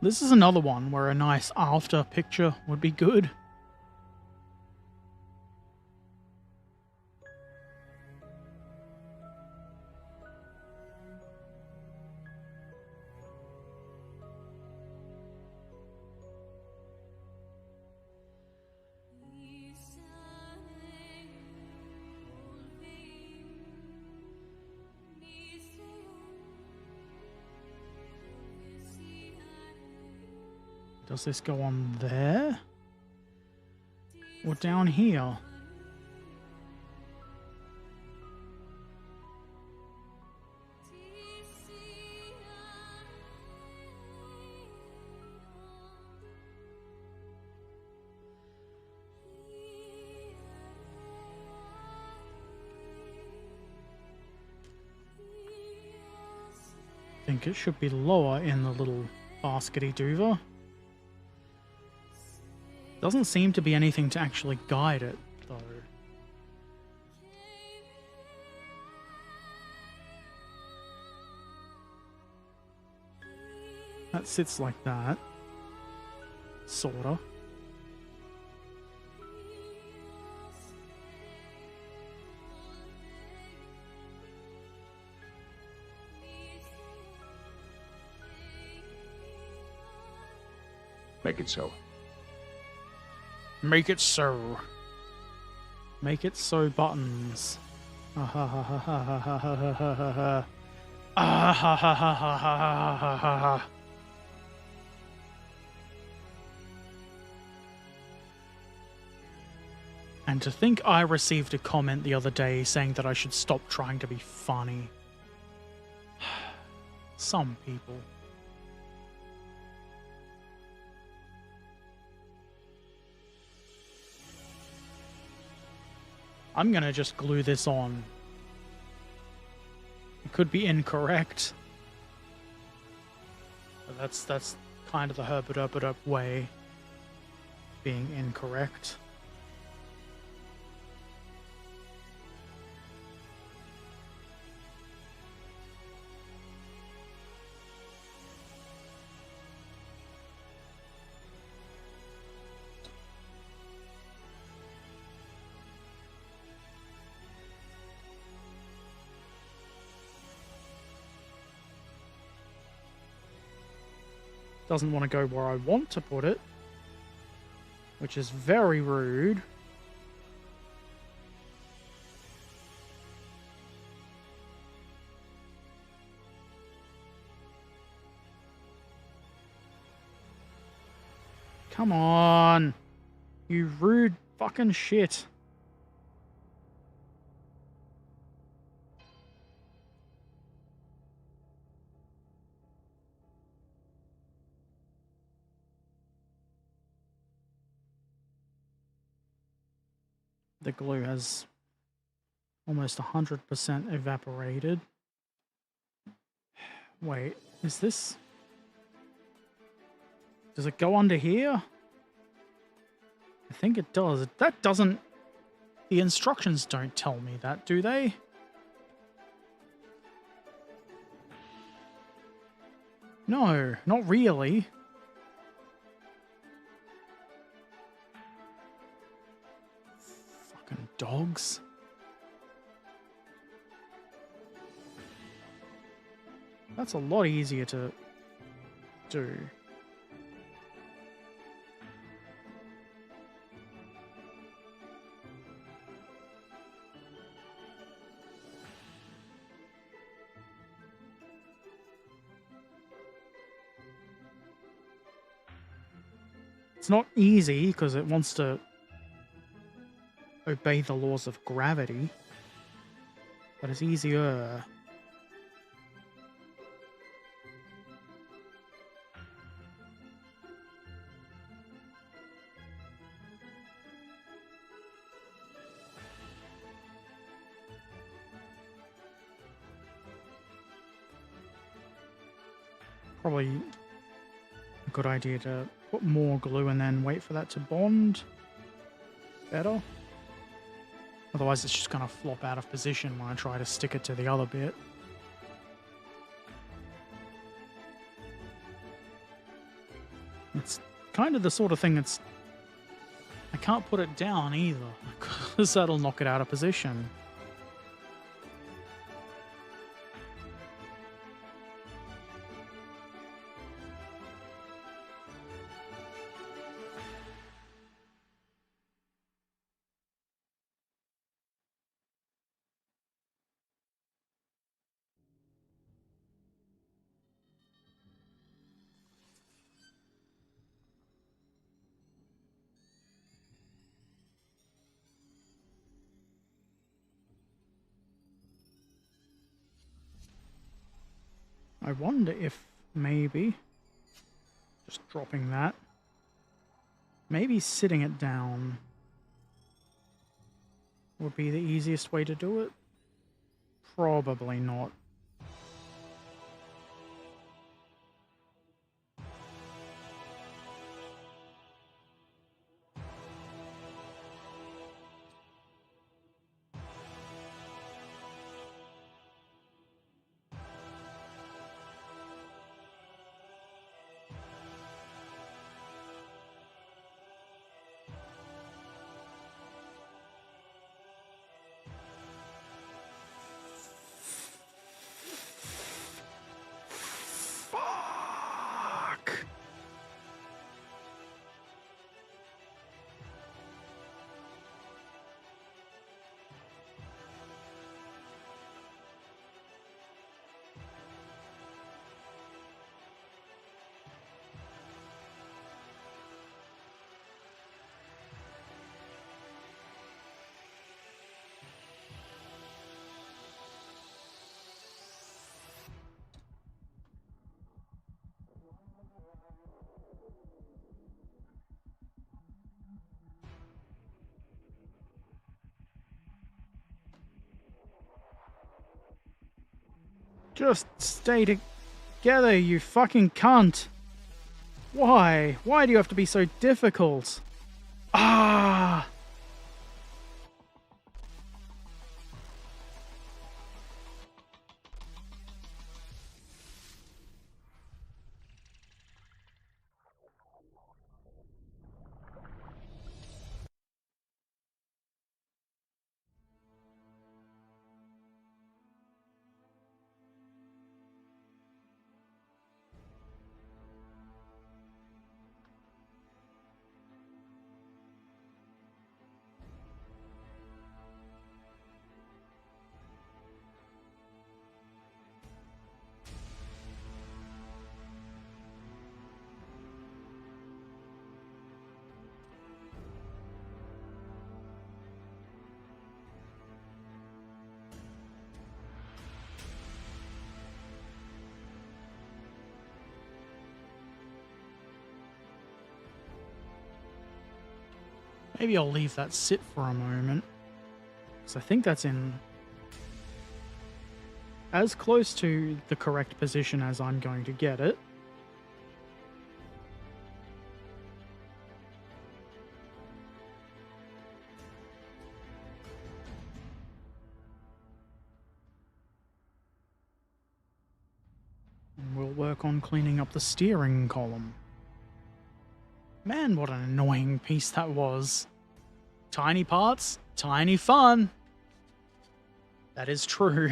This is another one where a nice after picture would be good. Does this go on there? Or down here? I think it should be lower in the little baskety doover. Doesn't seem to be anything to actually guide it, though. That sits like that. Sorta. Make it so. Make it so. Make it so buttons. Ah ha ha ha ha ha ha ha ha ha ha. Ah ha ha ha ha ha ha ha ha. And to think I received a comment the other day saying that I should stop trying to be funny. Some people. I'm gonna just glue this on. It could be incorrect. But that's kind of the Herbert Erpaderp way. Being incorrect. Doesn't want to go where I want to put it, which is very rude. Come on, you rude fucking shit. The glue has almost 100% evaporated. Wait, is this... Does it go under here? I think it does. That doesn't... The instructions don't tell me that, do they? No, not really. Dogs. That's a lot easier to do. It's not easy because it wants to obey the laws of gravity, but it's easier. Probably a good idea to put more glue and then wait for that to bond better. Otherwise it's just going to flop out of position when I try to stick it to the other bit. kind of the sort of thing that's... I can't put it down either, because that'll knock it out of position. I wonder if maybe, just dropping that, maybe sitting it down would be the easiest way to do it. Probably not. Fuck. Just stay together, you fucking cunt. Why? Why do you have to be so difficult? Ah! Maybe I'll leave that sit for a moment, because I think that's in as close to the correct position as I'm going to get it. And we'll work on cleaning up the steering column. Man, what an annoying piece that was. Tiny parts, tiny fun. That is true.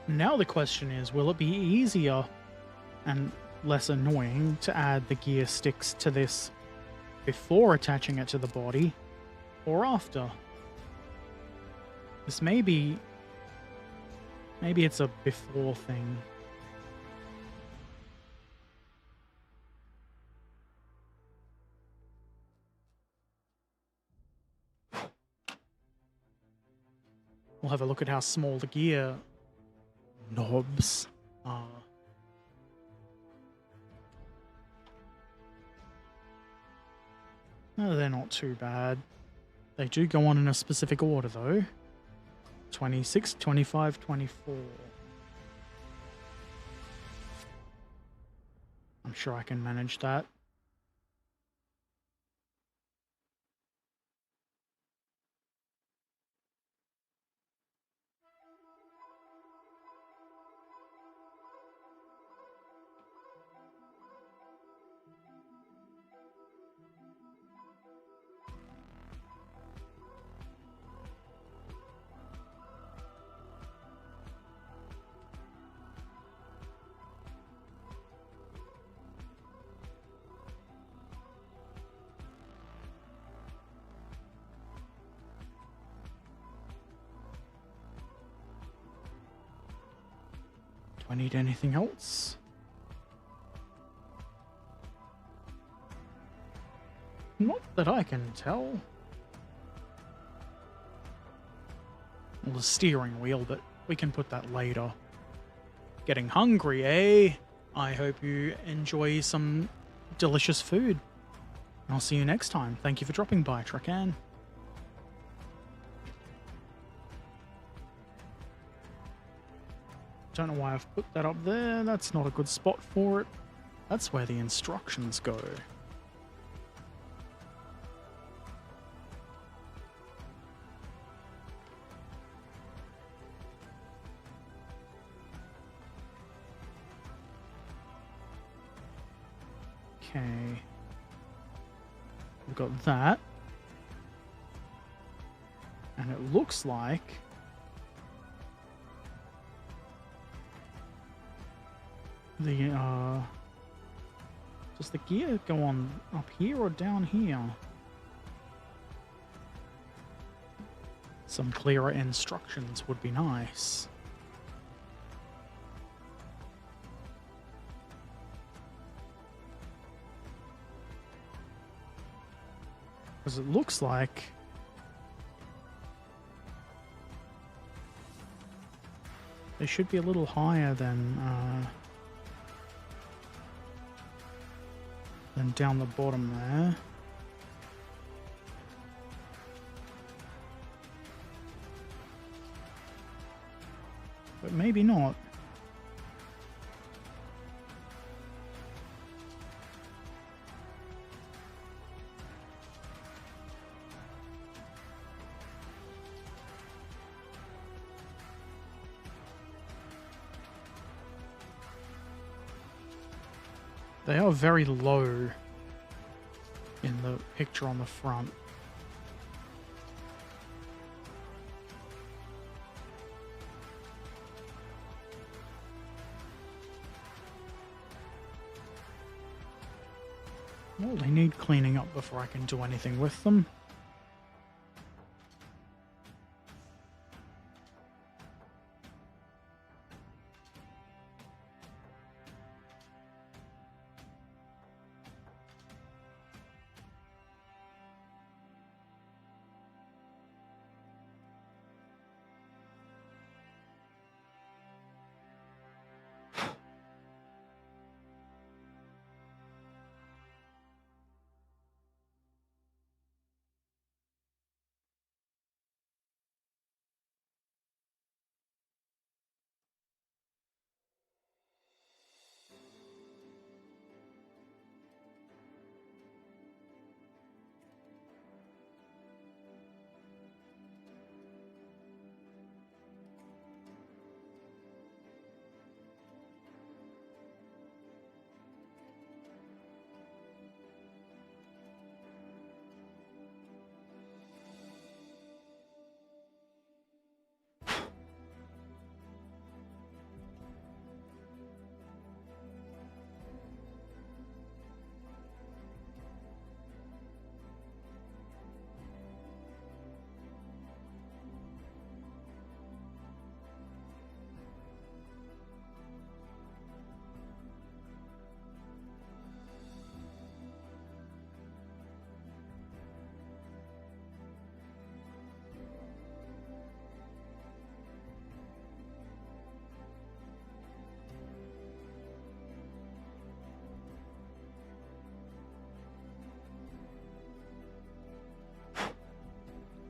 Now the question is, will it be easier and less annoying to add the gear sticks to this before attaching it to the body, or after? This maybe it's a before thing. We'll have a look at how small the gear knobs are. No, they're not too bad. They do go on in a specific order, though. 26, 25, 24. I'm sure I can manage that. Do I need anything else? Not that I can tell. Well, the steering wheel, but we can put that later. Getting hungry, eh? I hope you enjoy some delicious food. I'll see you next time. Thank you for dropping by, Trakan. Don't know why I've put that up there. That's not a good spot for it. That's where the instructions go. Okay. We've got that. And it looks like the does the gear go on up here or down here? Some clearer instructions would be nice. Because it looks like they should be a little higher than down the bottom there. But maybe not. They are very low in the picture on the front. Well, they need cleaning up before I can do anything with them.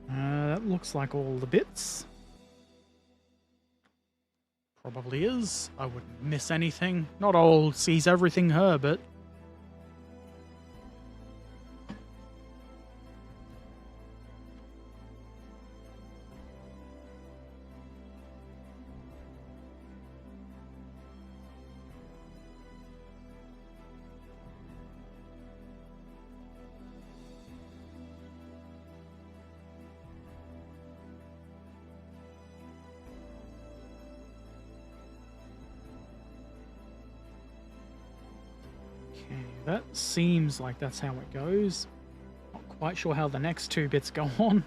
That looks like all the bits. Probably is. I wouldn't miss anything. Not all sees everything Herbert. Okay, that seems like that's how it goes. Not quite sure how the next two bits go on.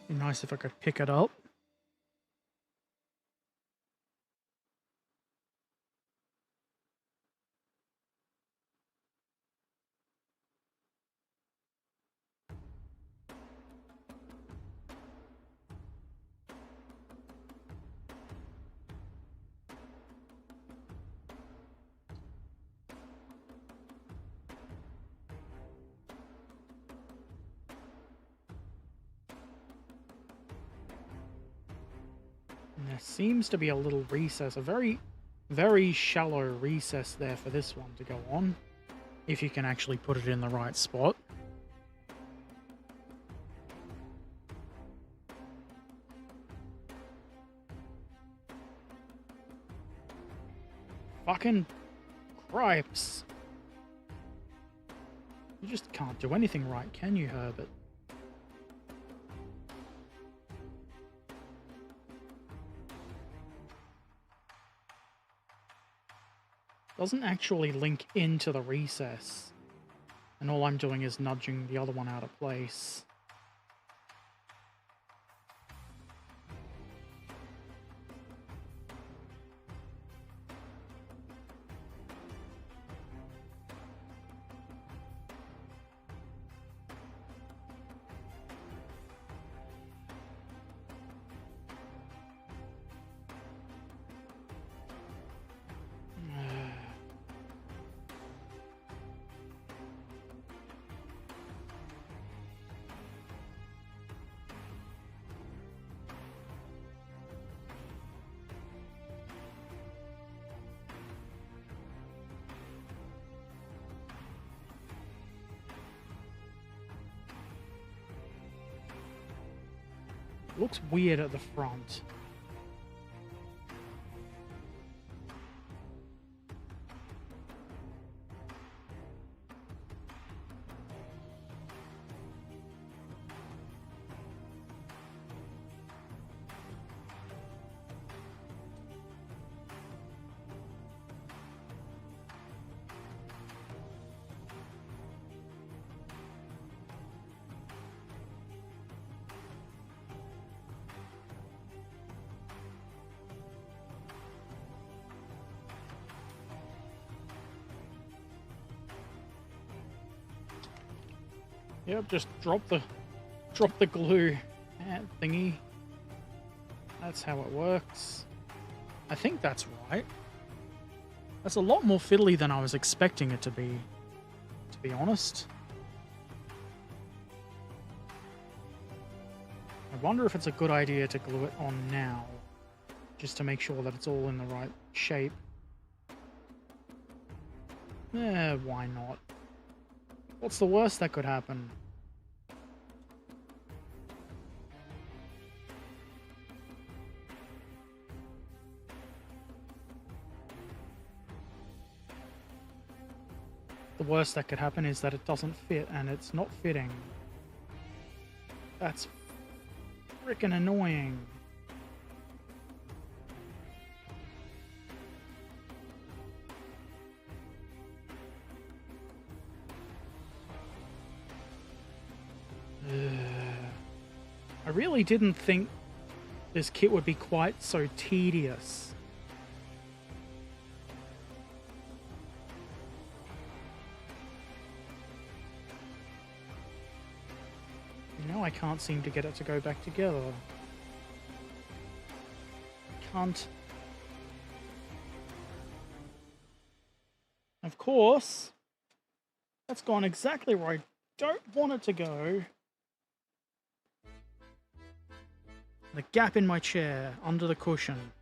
Be nice if I could pick it up. And there seems to be a little recess, a very, very shallow recess there for this one to go on, if you can actually put it in the right spot. Fucking cripes. You just can't do anything right, can you, Herbert? Doesn't actually link into the recess. And all I'm doing is nudging the other one out of place. Looks weird at the front. Yep, just drop the glue thingy. That's how it works. I think that's right. That's a lot more fiddly than I was expecting it to be honest. I wonder if it's a good idea to glue it on now, just to make sure that it's all in the right shape. Why not? What's the worst that could happen? The worst that could happen is that it doesn't fit, and it's not fitting. That's freaking annoying. I really didn't think this kit would be quite so tedious. I can't seem to get it to go back together. Can't. Of course, that's gone exactly where I don't want it to go. The gap in my chair, under the cushion.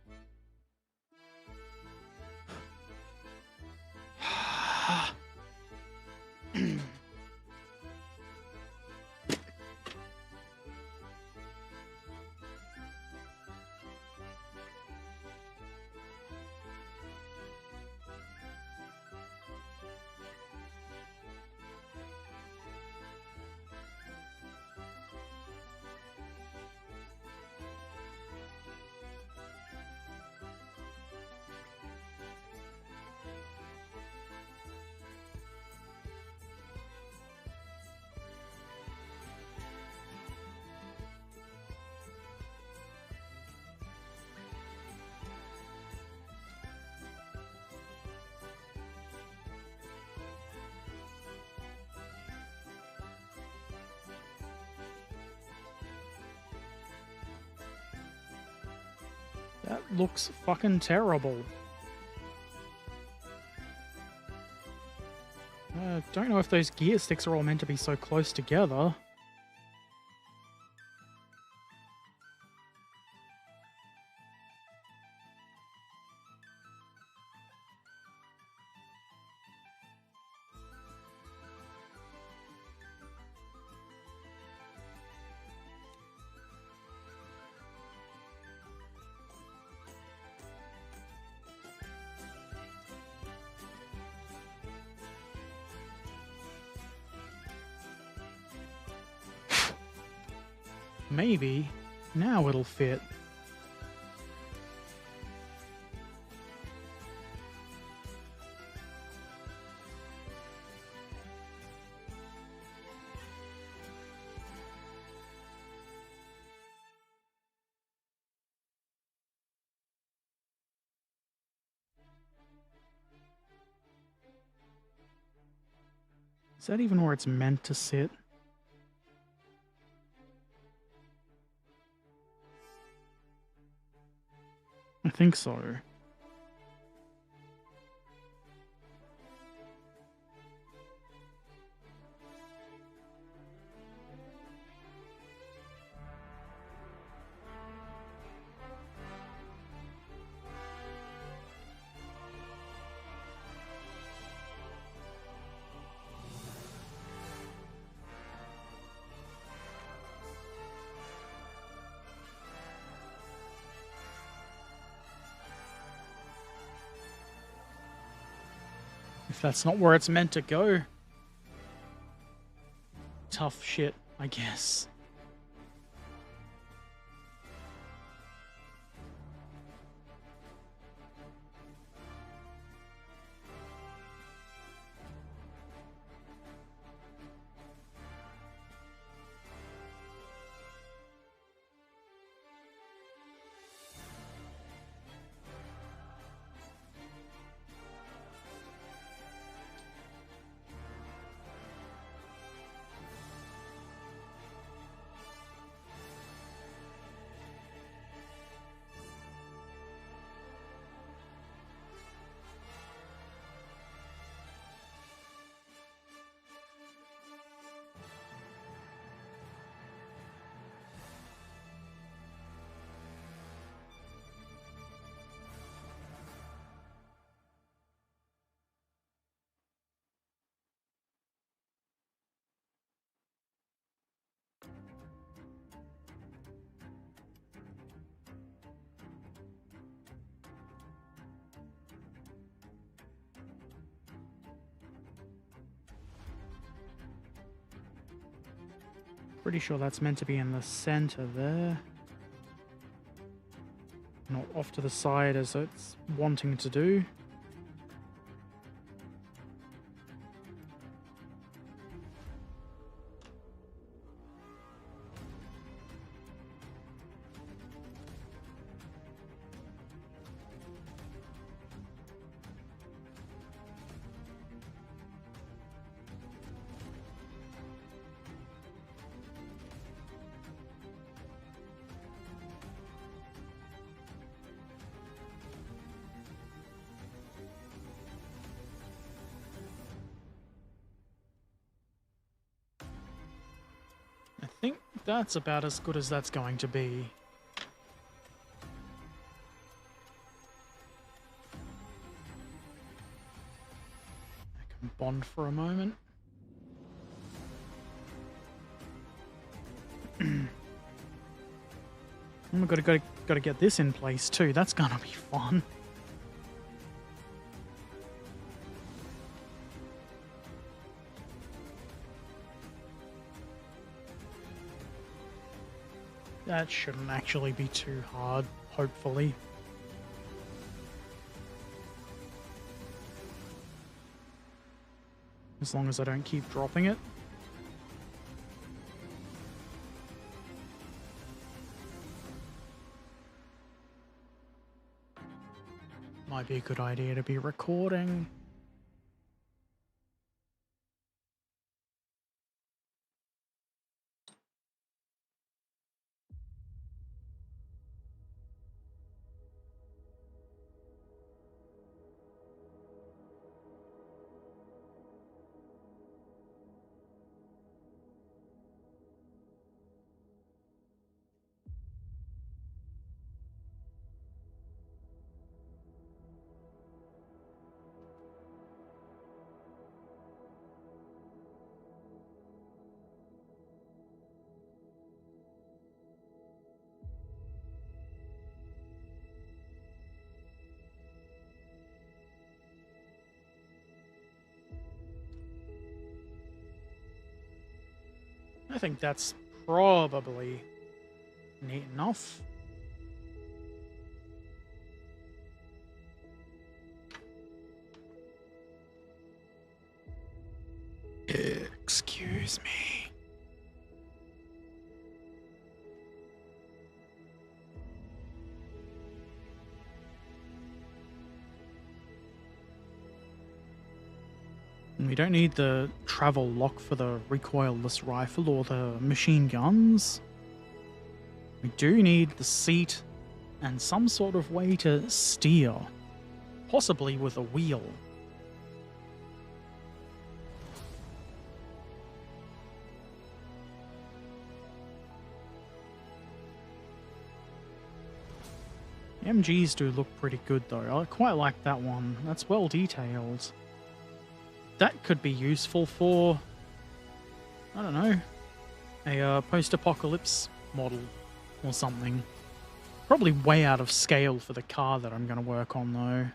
That looks fucking terrible. Don't know if those gear sticks are all meant to be so close together. Maybe. Now it'll fit. Is that even where it's meant to sit? I think so. If that's not where it's meant to go. Tough shit, I guess. Pretty sure that's meant to be in the center there. Not off to the side as it's wanting to do. think that's about as good as that's going to be. I can bond for a moment. We've got to get this in place too. That's gonna be fun. That shouldn't actually be too hard, hopefully. As long as I don't keep dropping it. Might be a good idea to be recording. I think that's probably neat enough. Excuse me. We don't need the travel lock for the recoilless rifle or the machine guns. We do need the seat and some sort of way to steer, possibly with a wheel. MGs do look pretty good though. I quite like that one. That's well detailed. That could be useful for, I don't know, a post-apocalypse model or something. Probably way out of scale for the car that I'm going to work on though.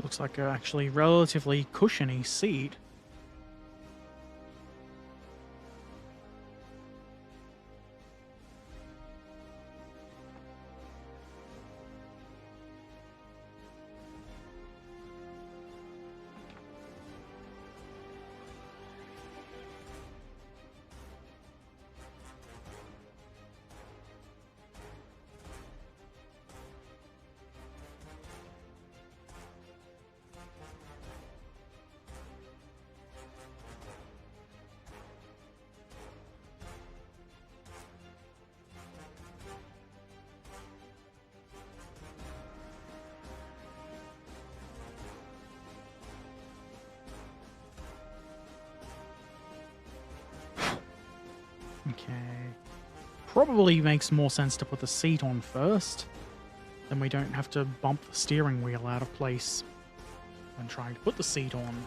Looks like a actually relatively cushiony seat. Okay. Probably makes more sense to put the seat on first. Then we don't have to bump the steering wheel out of place when trying to put the seat on.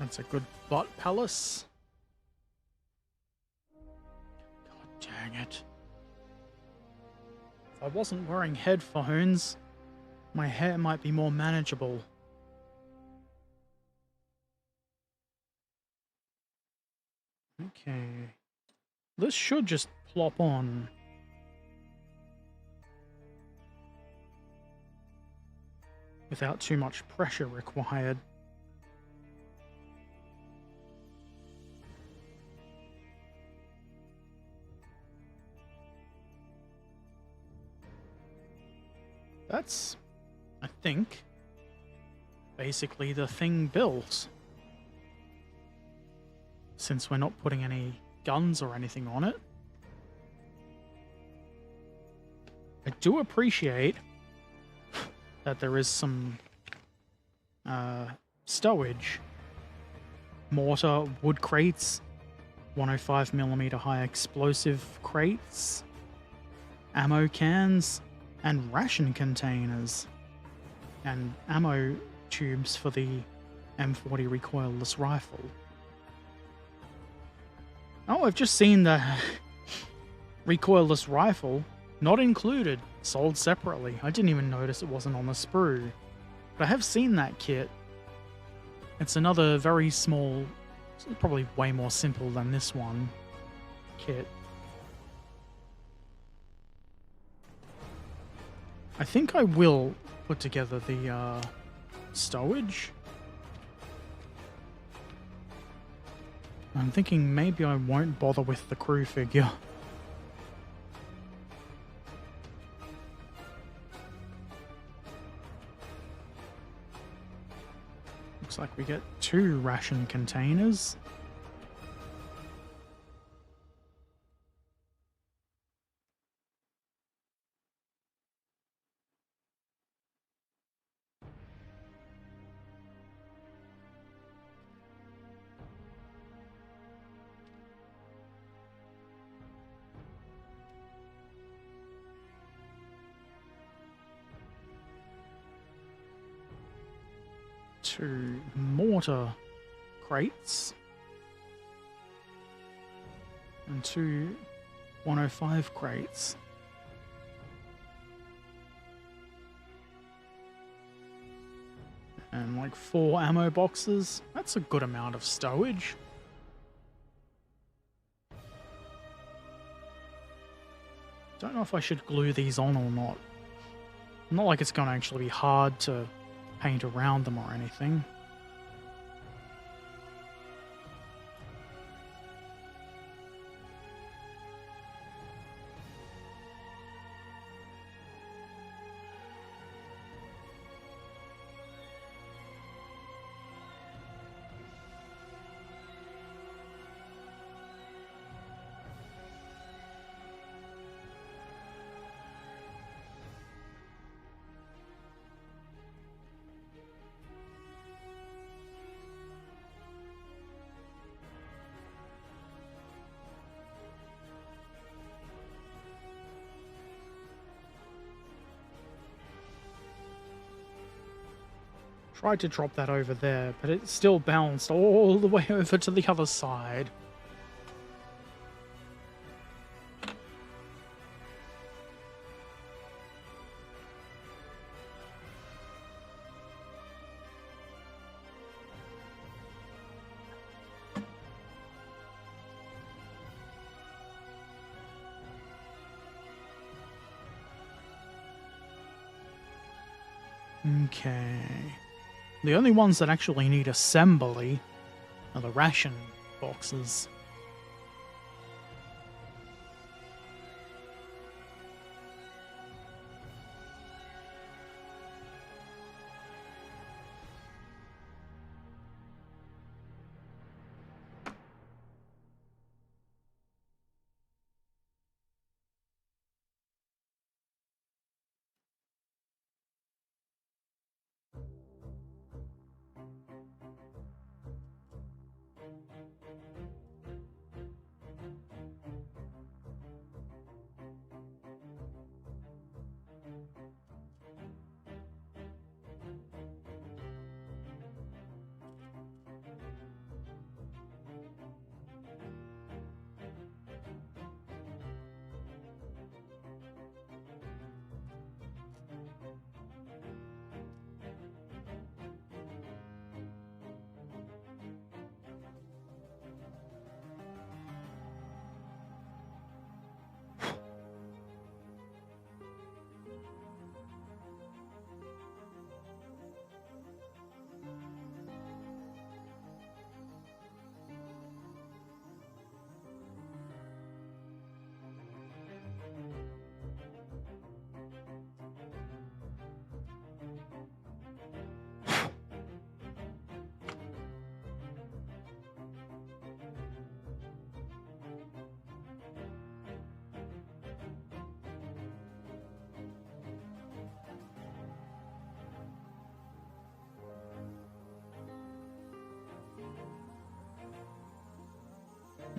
That's a good butt palace. God dang it. If I wasn't wearing headphones, my hair might be more manageable. Okay. This should just plop on. Without too much pressure required. That's, I think, basically the thing built. Since we're not putting any guns or anything on it. I do appreciate that there is some stowage. Mortar, wood crates, 105mm high explosive crates, ammo cans, and ration containers, and ammo tubes for the M40 recoilless rifle. Oh, I've just seen the recoilless rifle, not included, sold separately. I didn't even notice it wasn't on the sprue. But I have seen that kit. It's another very small, probably way more simple than this one, kit. I think I will put together the stowage. I'm thinking maybe I won't bother with the crew figure. Looks like we get 2 ration containers. Two mortar crates and 2 105 crates. And like 4 ammo boxes. That's a good amount of stowage. Don't know if I should glue these on or not. Not like it's going to actually be hard to paint around them or anything. Tried to drop that over there, but it still bounced all the way over to the other side. Okay. The only ones that actually need assembly are the ration boxes.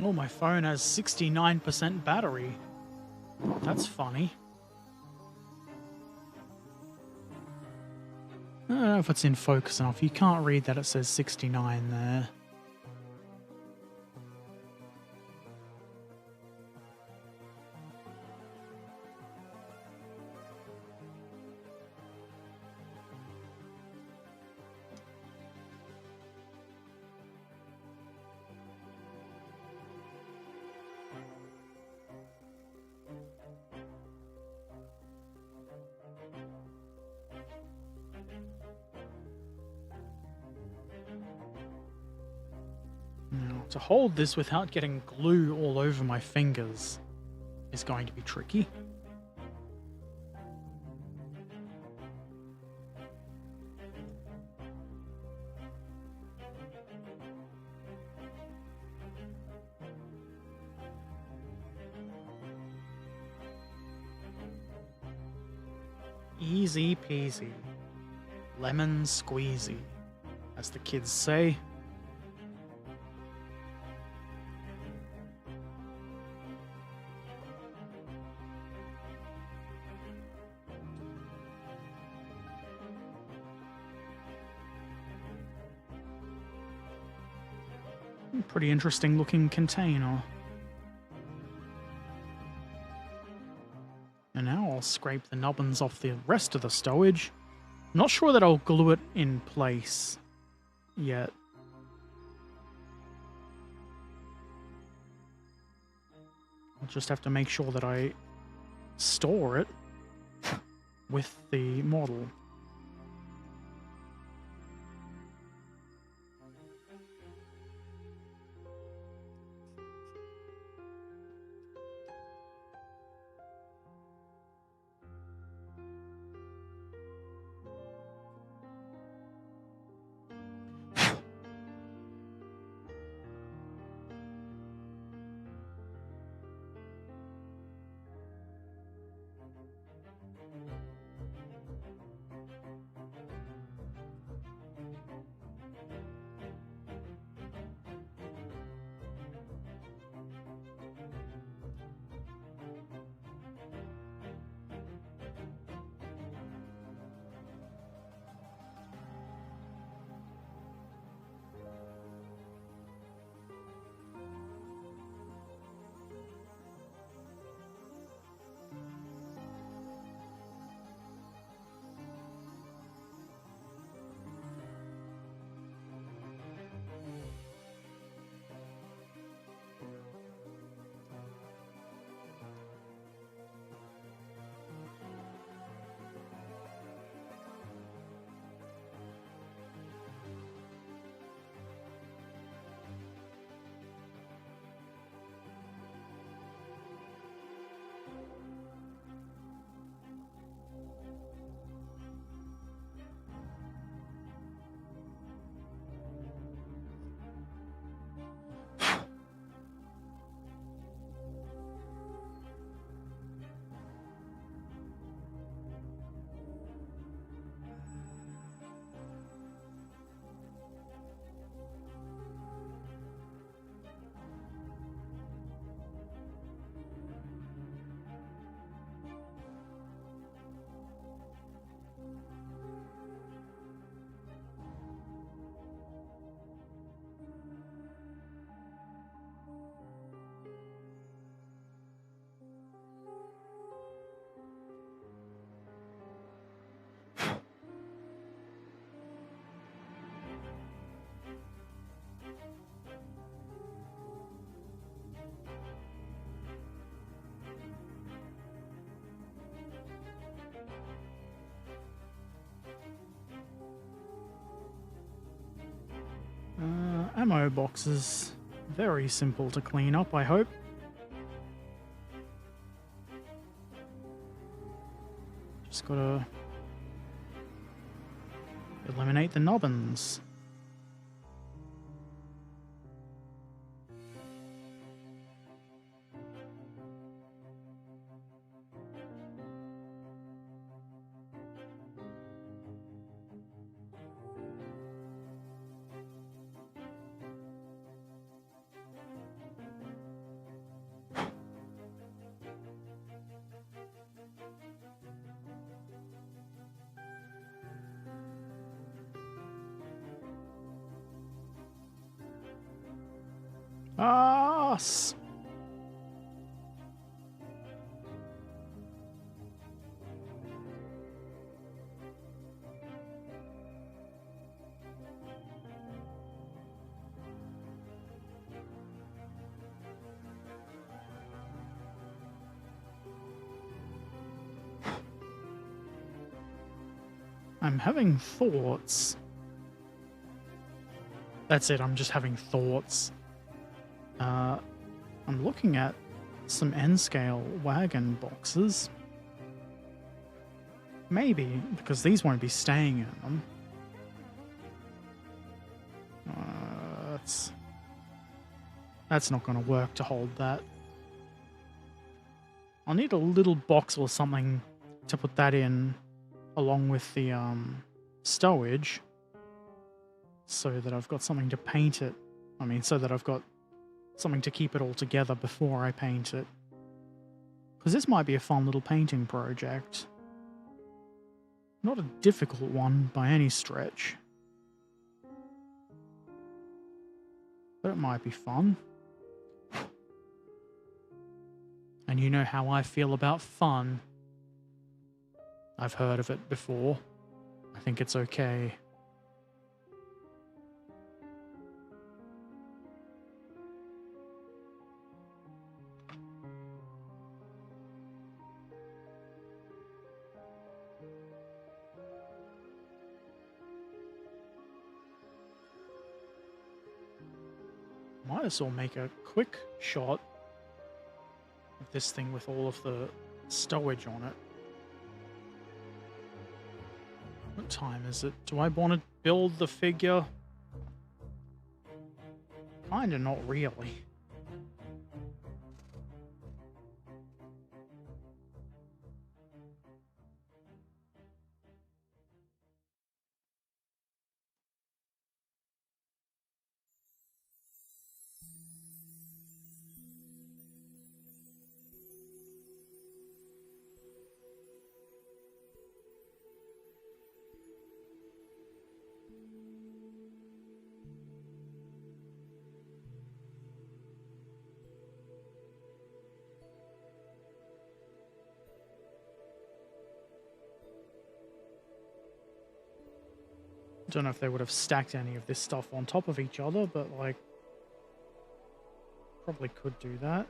Oh, my phone has 69% battery. That's funny. I don't know if it's in focus enough. You can't read that it says 69 there. Now, to hold this without getting glue all over my fingers is going to be tricky. Easy peasy. Lemon squeezy, as the kids say. Pretty interesting looking container. And now I'll scrape the nubbins off the rest of the stowage. Not sure that I'll glue it in place yet. I'll just have to make sure that I store it with the model. ammo boxes. Very simple to clean up, I hope. Just gotta eliminate the nubbins. Us. I'm having thoughts. That's it, I'm just having thoughts. I'm looking at some N-scale wagon boxes. Maybe, because these won't be staying in them. That's not going to work to hold that. I'll need a little box or something to put that in, along with the stowage, so that I've got something to paint it. I mean, so that I've got something to keep it all together before I paint it. Because this might be a fun little painting project. Not a difficult one by any stretch. But it might be fun. And you know how I feel about fun. I've heard of it before. I think it's okay. Might as well make a quick shot of this thing with all of the stowage on it. What time is it? Do I want to build the figure? Kinda not really. Don't know if they would have stacked any of this stuff on top of each other, but like, probably could do that.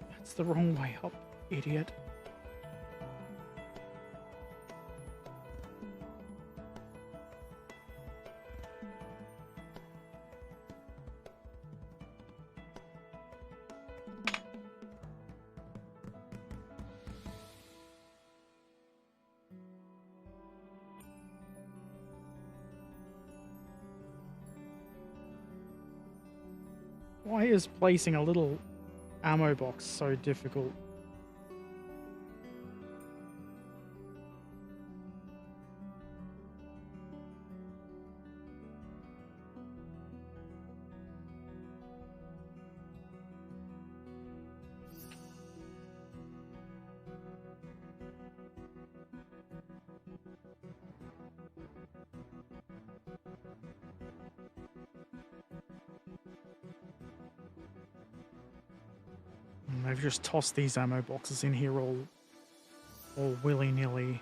That's the wrong way up, idiot. Why is placing a little ammo box so difficult? They've just tossed these ammo boxes in here all willy-nilly.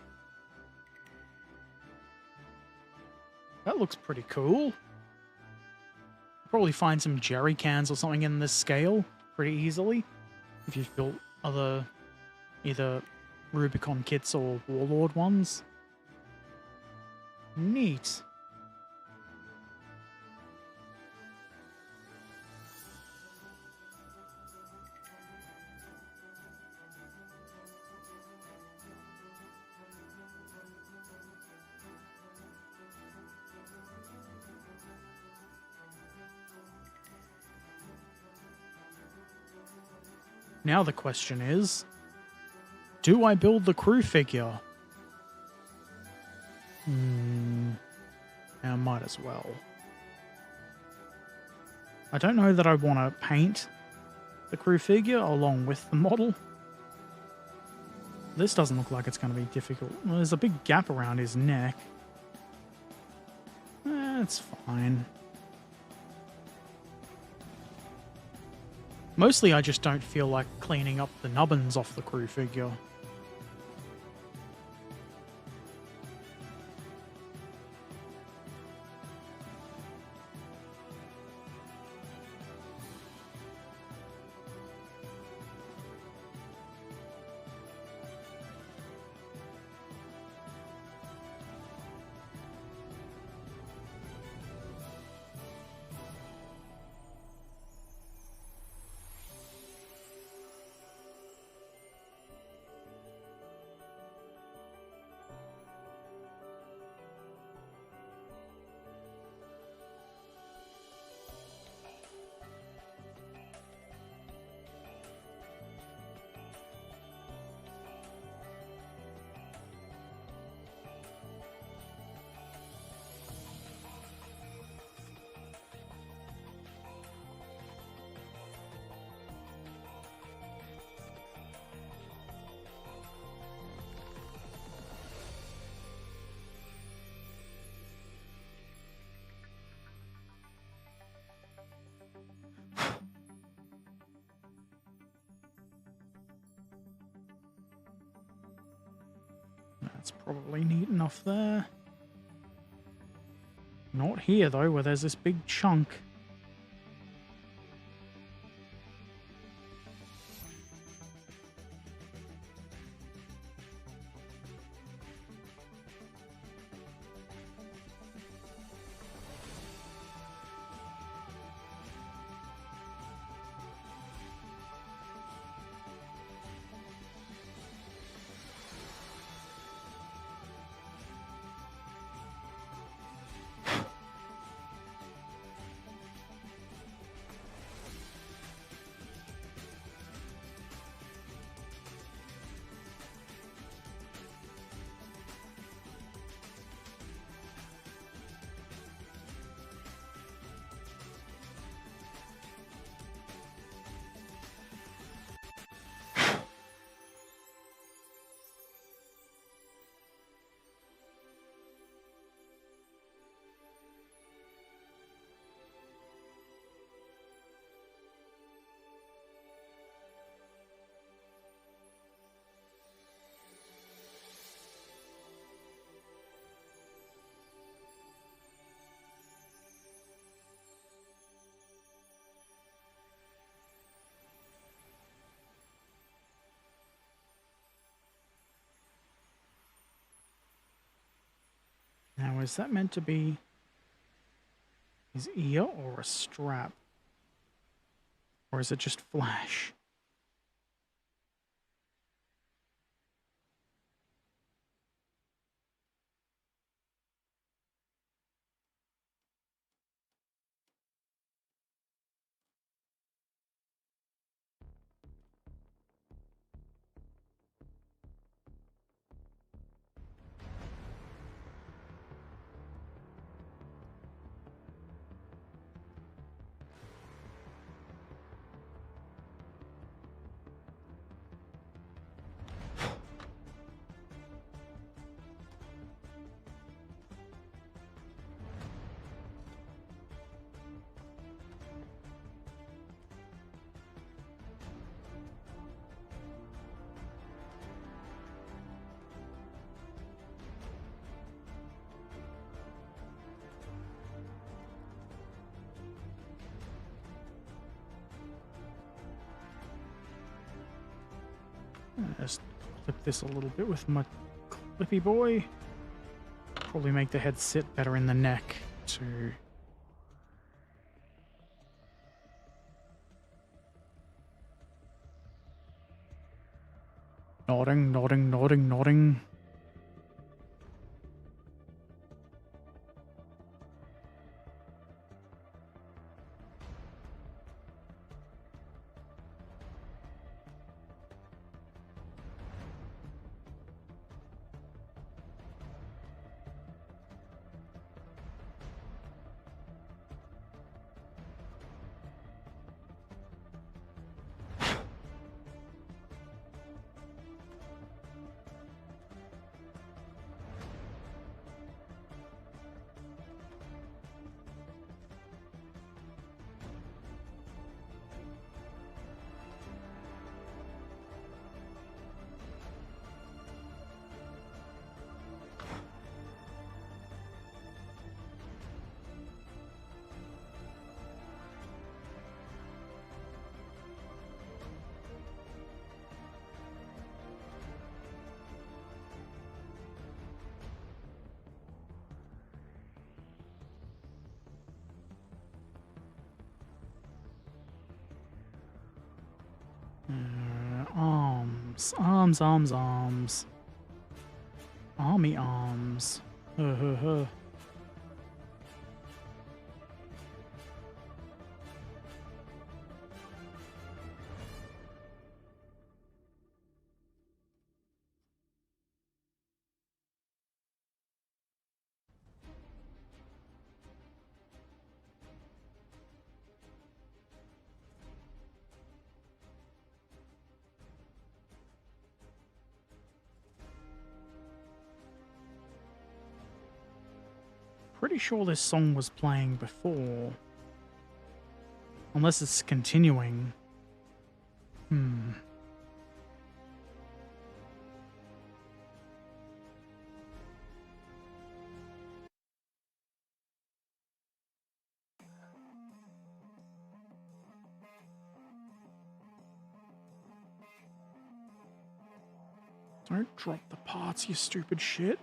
That looks pretty cool. Probably find some jerry cans or something in this scale pretty easily if you've built other either Rubicon kits or Warlord ones. Neat. Now the question is, do I build the crew figure? I might as well. I don't know that I want to paint the crew figure along with the model. This doesn't look like it's going to be difficult. Well, there's a big gap around his neck. That's fine. Mostly I just don't feel like cleaning up the nubbins off the crew figure. That's probably neat enough there. Not here, though, where there's this big chunk. Now, is that meant to be his ear or a strap? Or is it just flash? Just clip this a little bit with my clippy boy. Probably make the head sit better in the neck too. Nodding, nodding, nodding, nodding. Arms, arms, arms. Army arms. Pretty sure this song was playing before. Unless it's continuing. Don't drop the parts, you stupid shit.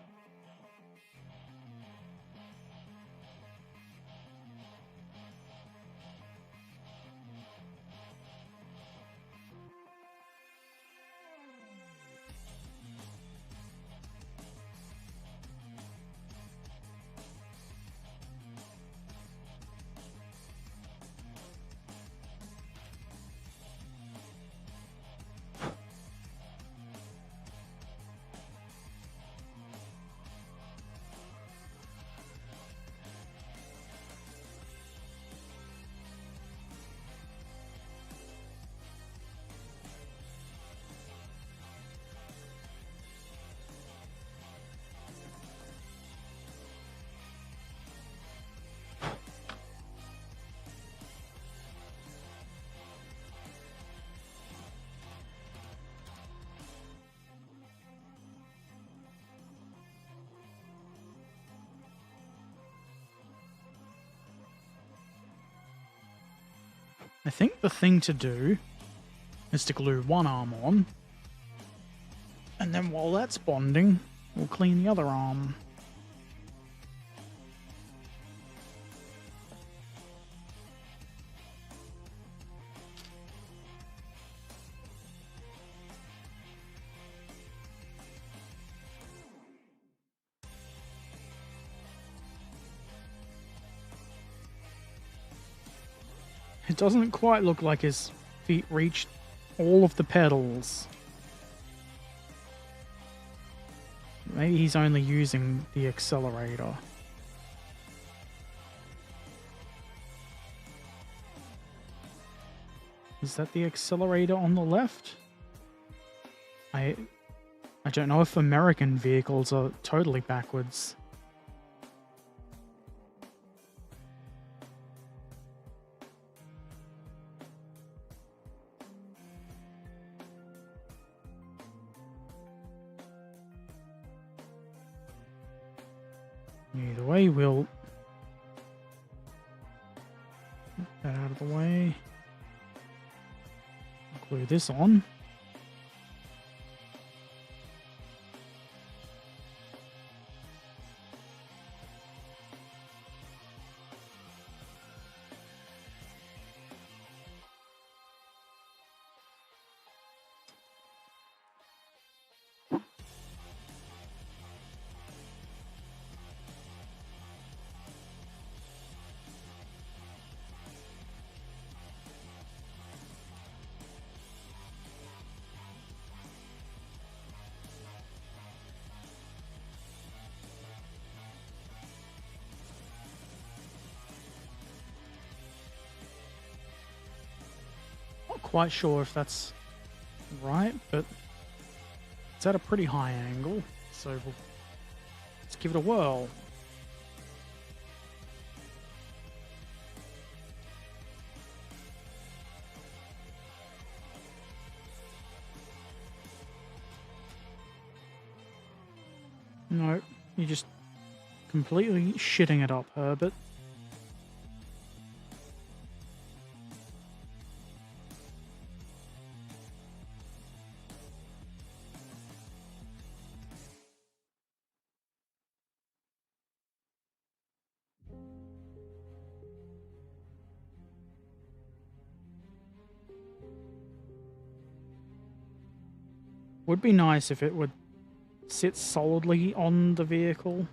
I think the thing to do is to glue one arm on, and then while that's bonding, we'll clean the other arm. It doesn't quite look like his feet reached all of the pedals. Maybe he's only using the accelerator. Is that the accelerator on the left? I don't know if American vehicles are totally backwards. Either way, we'll get that out of the way. Glue this on. quite sure if that's right, but it's at a pretty high angle, so let's give it a whirl. No, you're just completely shitting it up, Herbert. Would be nice if it would sit solidly on the vehicle.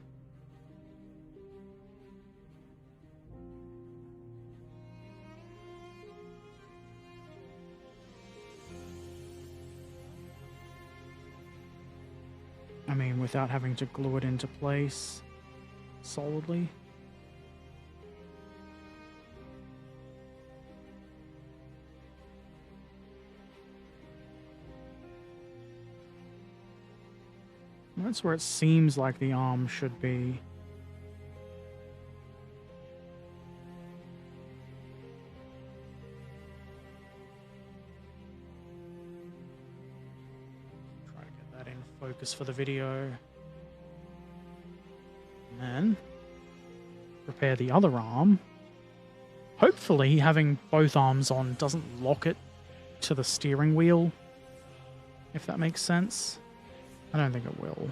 I mean, without having to glue it into place solidly. That's where it seems like the arm should be. Try to get that in focus for the video. And then prepare the other arm. Hopefully having both arms on doesn't lock it to the steering wheel, if that makes sense. I don't think it will.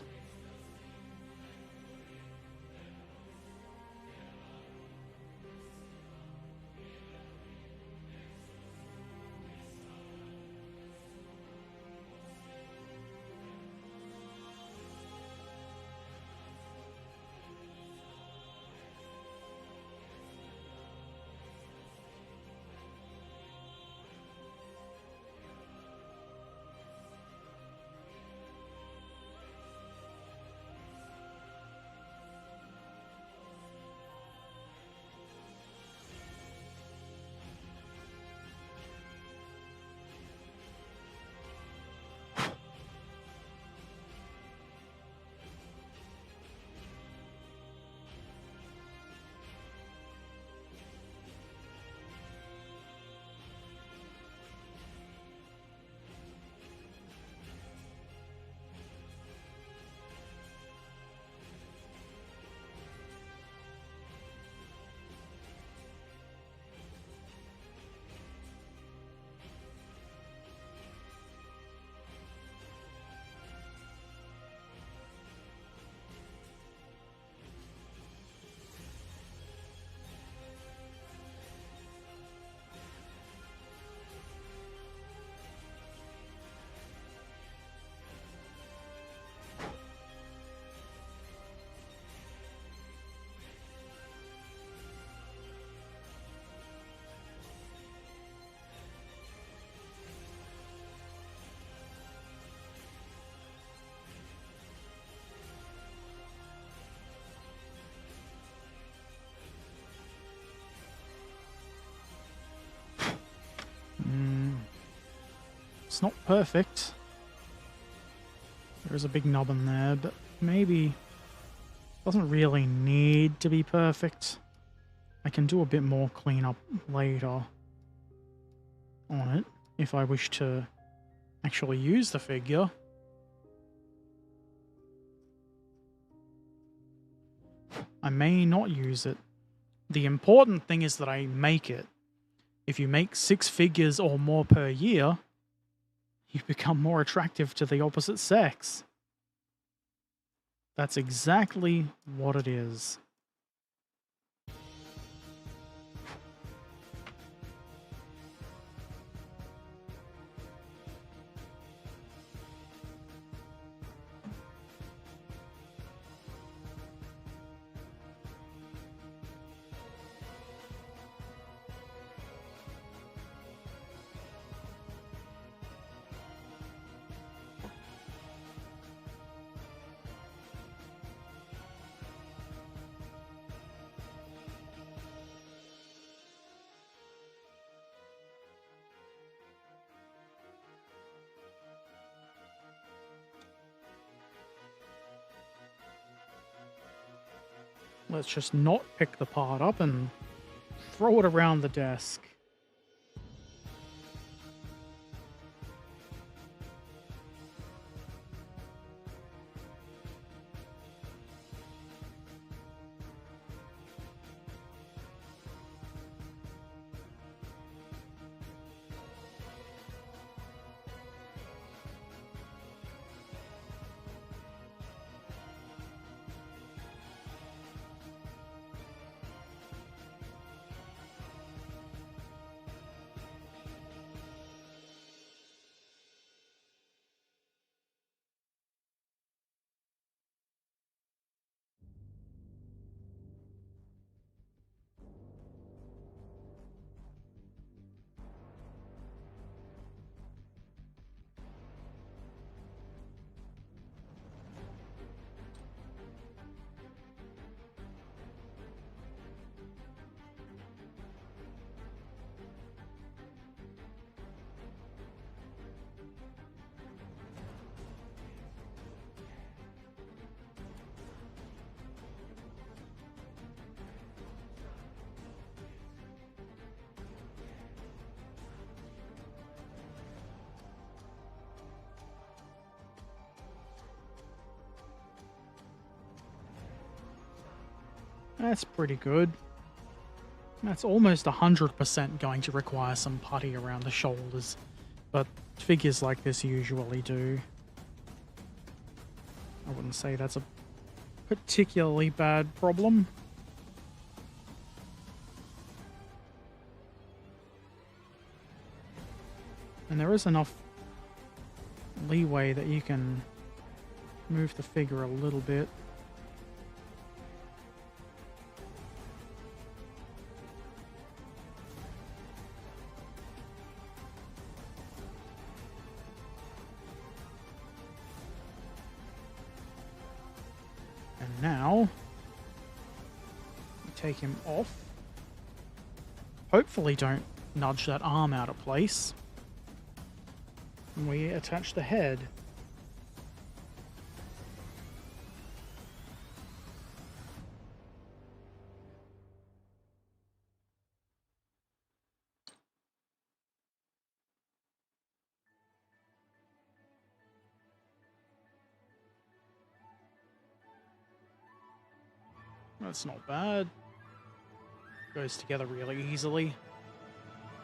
It's not perfect. There's a big nubbin there, but maybe it doesn't really need to be perfect. I can do a bit more cleanup later on it if I wish to actually use the figure. I may not use it. The important thing is that I make it. If you make 6 figures or more per year, you become more attractive to the opposite sex. That's exactly what it is. Let's just not pick the part up and throw it around the desk. That's pretty good. That's almost 100% going to require some putty around the shoulders, but figures like this usually do. I wouldn't say that's a particularly bad problem. And there is enough leeway that you can move the figure a little bit. And now, we take him off. Hopefully don't nudge that arm out of place. And we attach the head. That's not bad. Goes together really easily.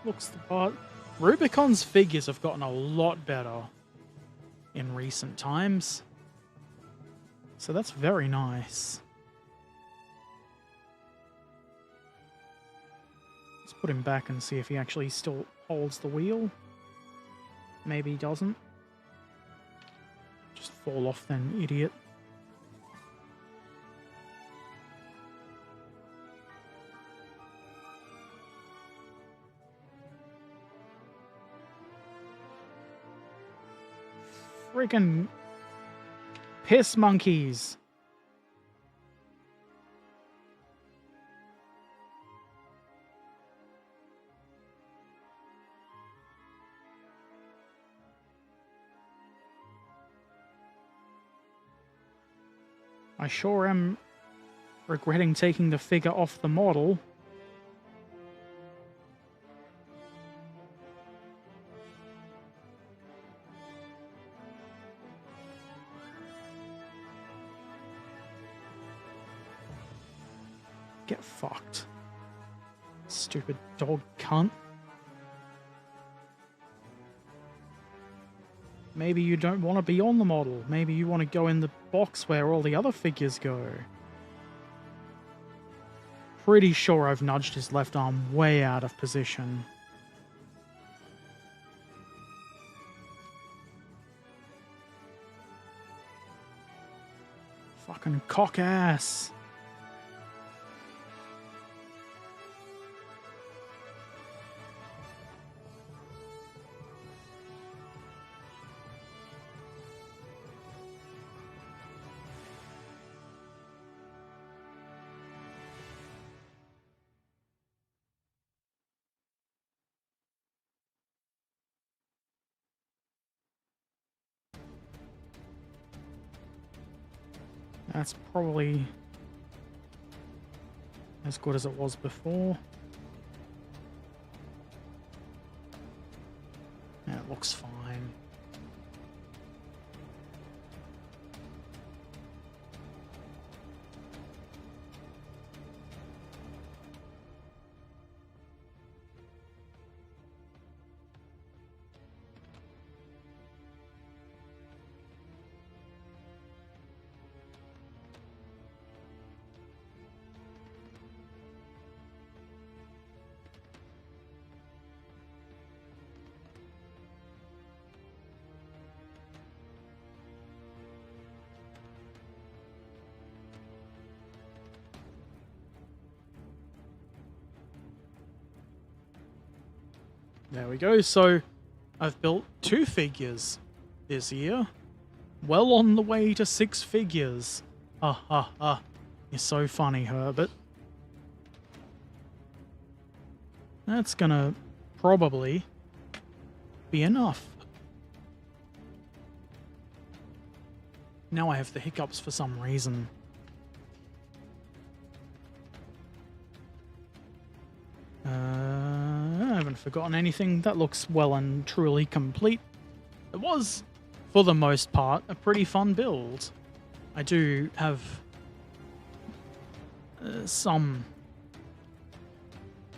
Looks the part. Rubicon's figures have gotten a lot better in recent times. So that's very nice. Let's put him back and see if he actually still holds the wheel. Maybe he doesn't. Just fall off then, idiot. Freaking piss monkeys. I sure am regretting taking the figure off the model. Get fucked. Stupid dog cunt. Maybe you don't want to be on the model. Maybe you want to go in the box where all the other figures go. Pretty sure I've nudged his left arm way out of position. Fucking cock ass. That's probably as good as it was before. Yeah, it looks fine. There we go. So I've built 2 figures this year. Well on the way to 6 figures. Ha ha ha. You're so funny, Herbert. That's gonna probably be enough. Now I have the hiccups for some reason. I haven't forgotten anything. That looks well and truly complete. It was, for the most part, a pretty fun build. I do have some...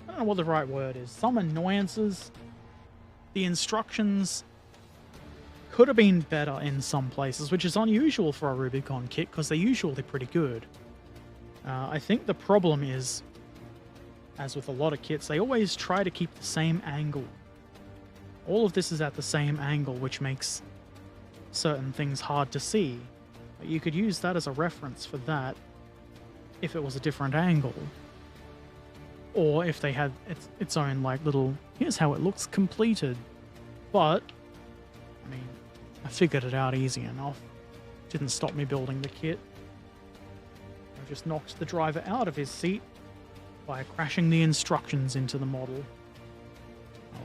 I don't know what the right word is. Some annoyances. The instructions could have been better in some places, which is unusual for a Rubicon kit because they're usually pretty good. I think the problem is, as with a lot of kits, they always try to keep the same angle. All of this is at the same angle, which makes certain things hard to see. But you could use that as a reference for that if it was a different angle. Or if they had its own, like, little, here's how it looks completed. But, I mean, I figured it out easy enough. Didn't stop me building the kit. I just knocked the driver out of his seat by crashing the instructions into the model.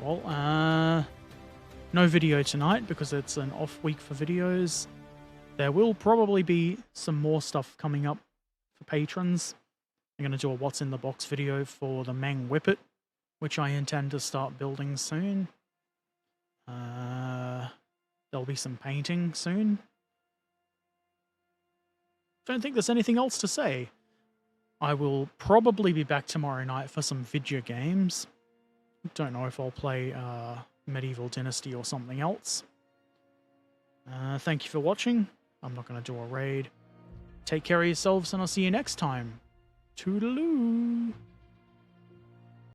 Oh, well, no video tonight because it's an off week for videos. There will probably be some more stuff coming up for patrons. I'm going to do a What's in the Box video for the Meng Whippet, which I intend to start building soon. There'll be some painting soon. Don't think there's anything else to say. I will probably be back tomorrow night for some video games. Don't know if I'll play Medieval Dynasty or something else. Thank you for watching. I'm not going to do a raid. Take care of yourselves and I'll see you next time. Toodaloo!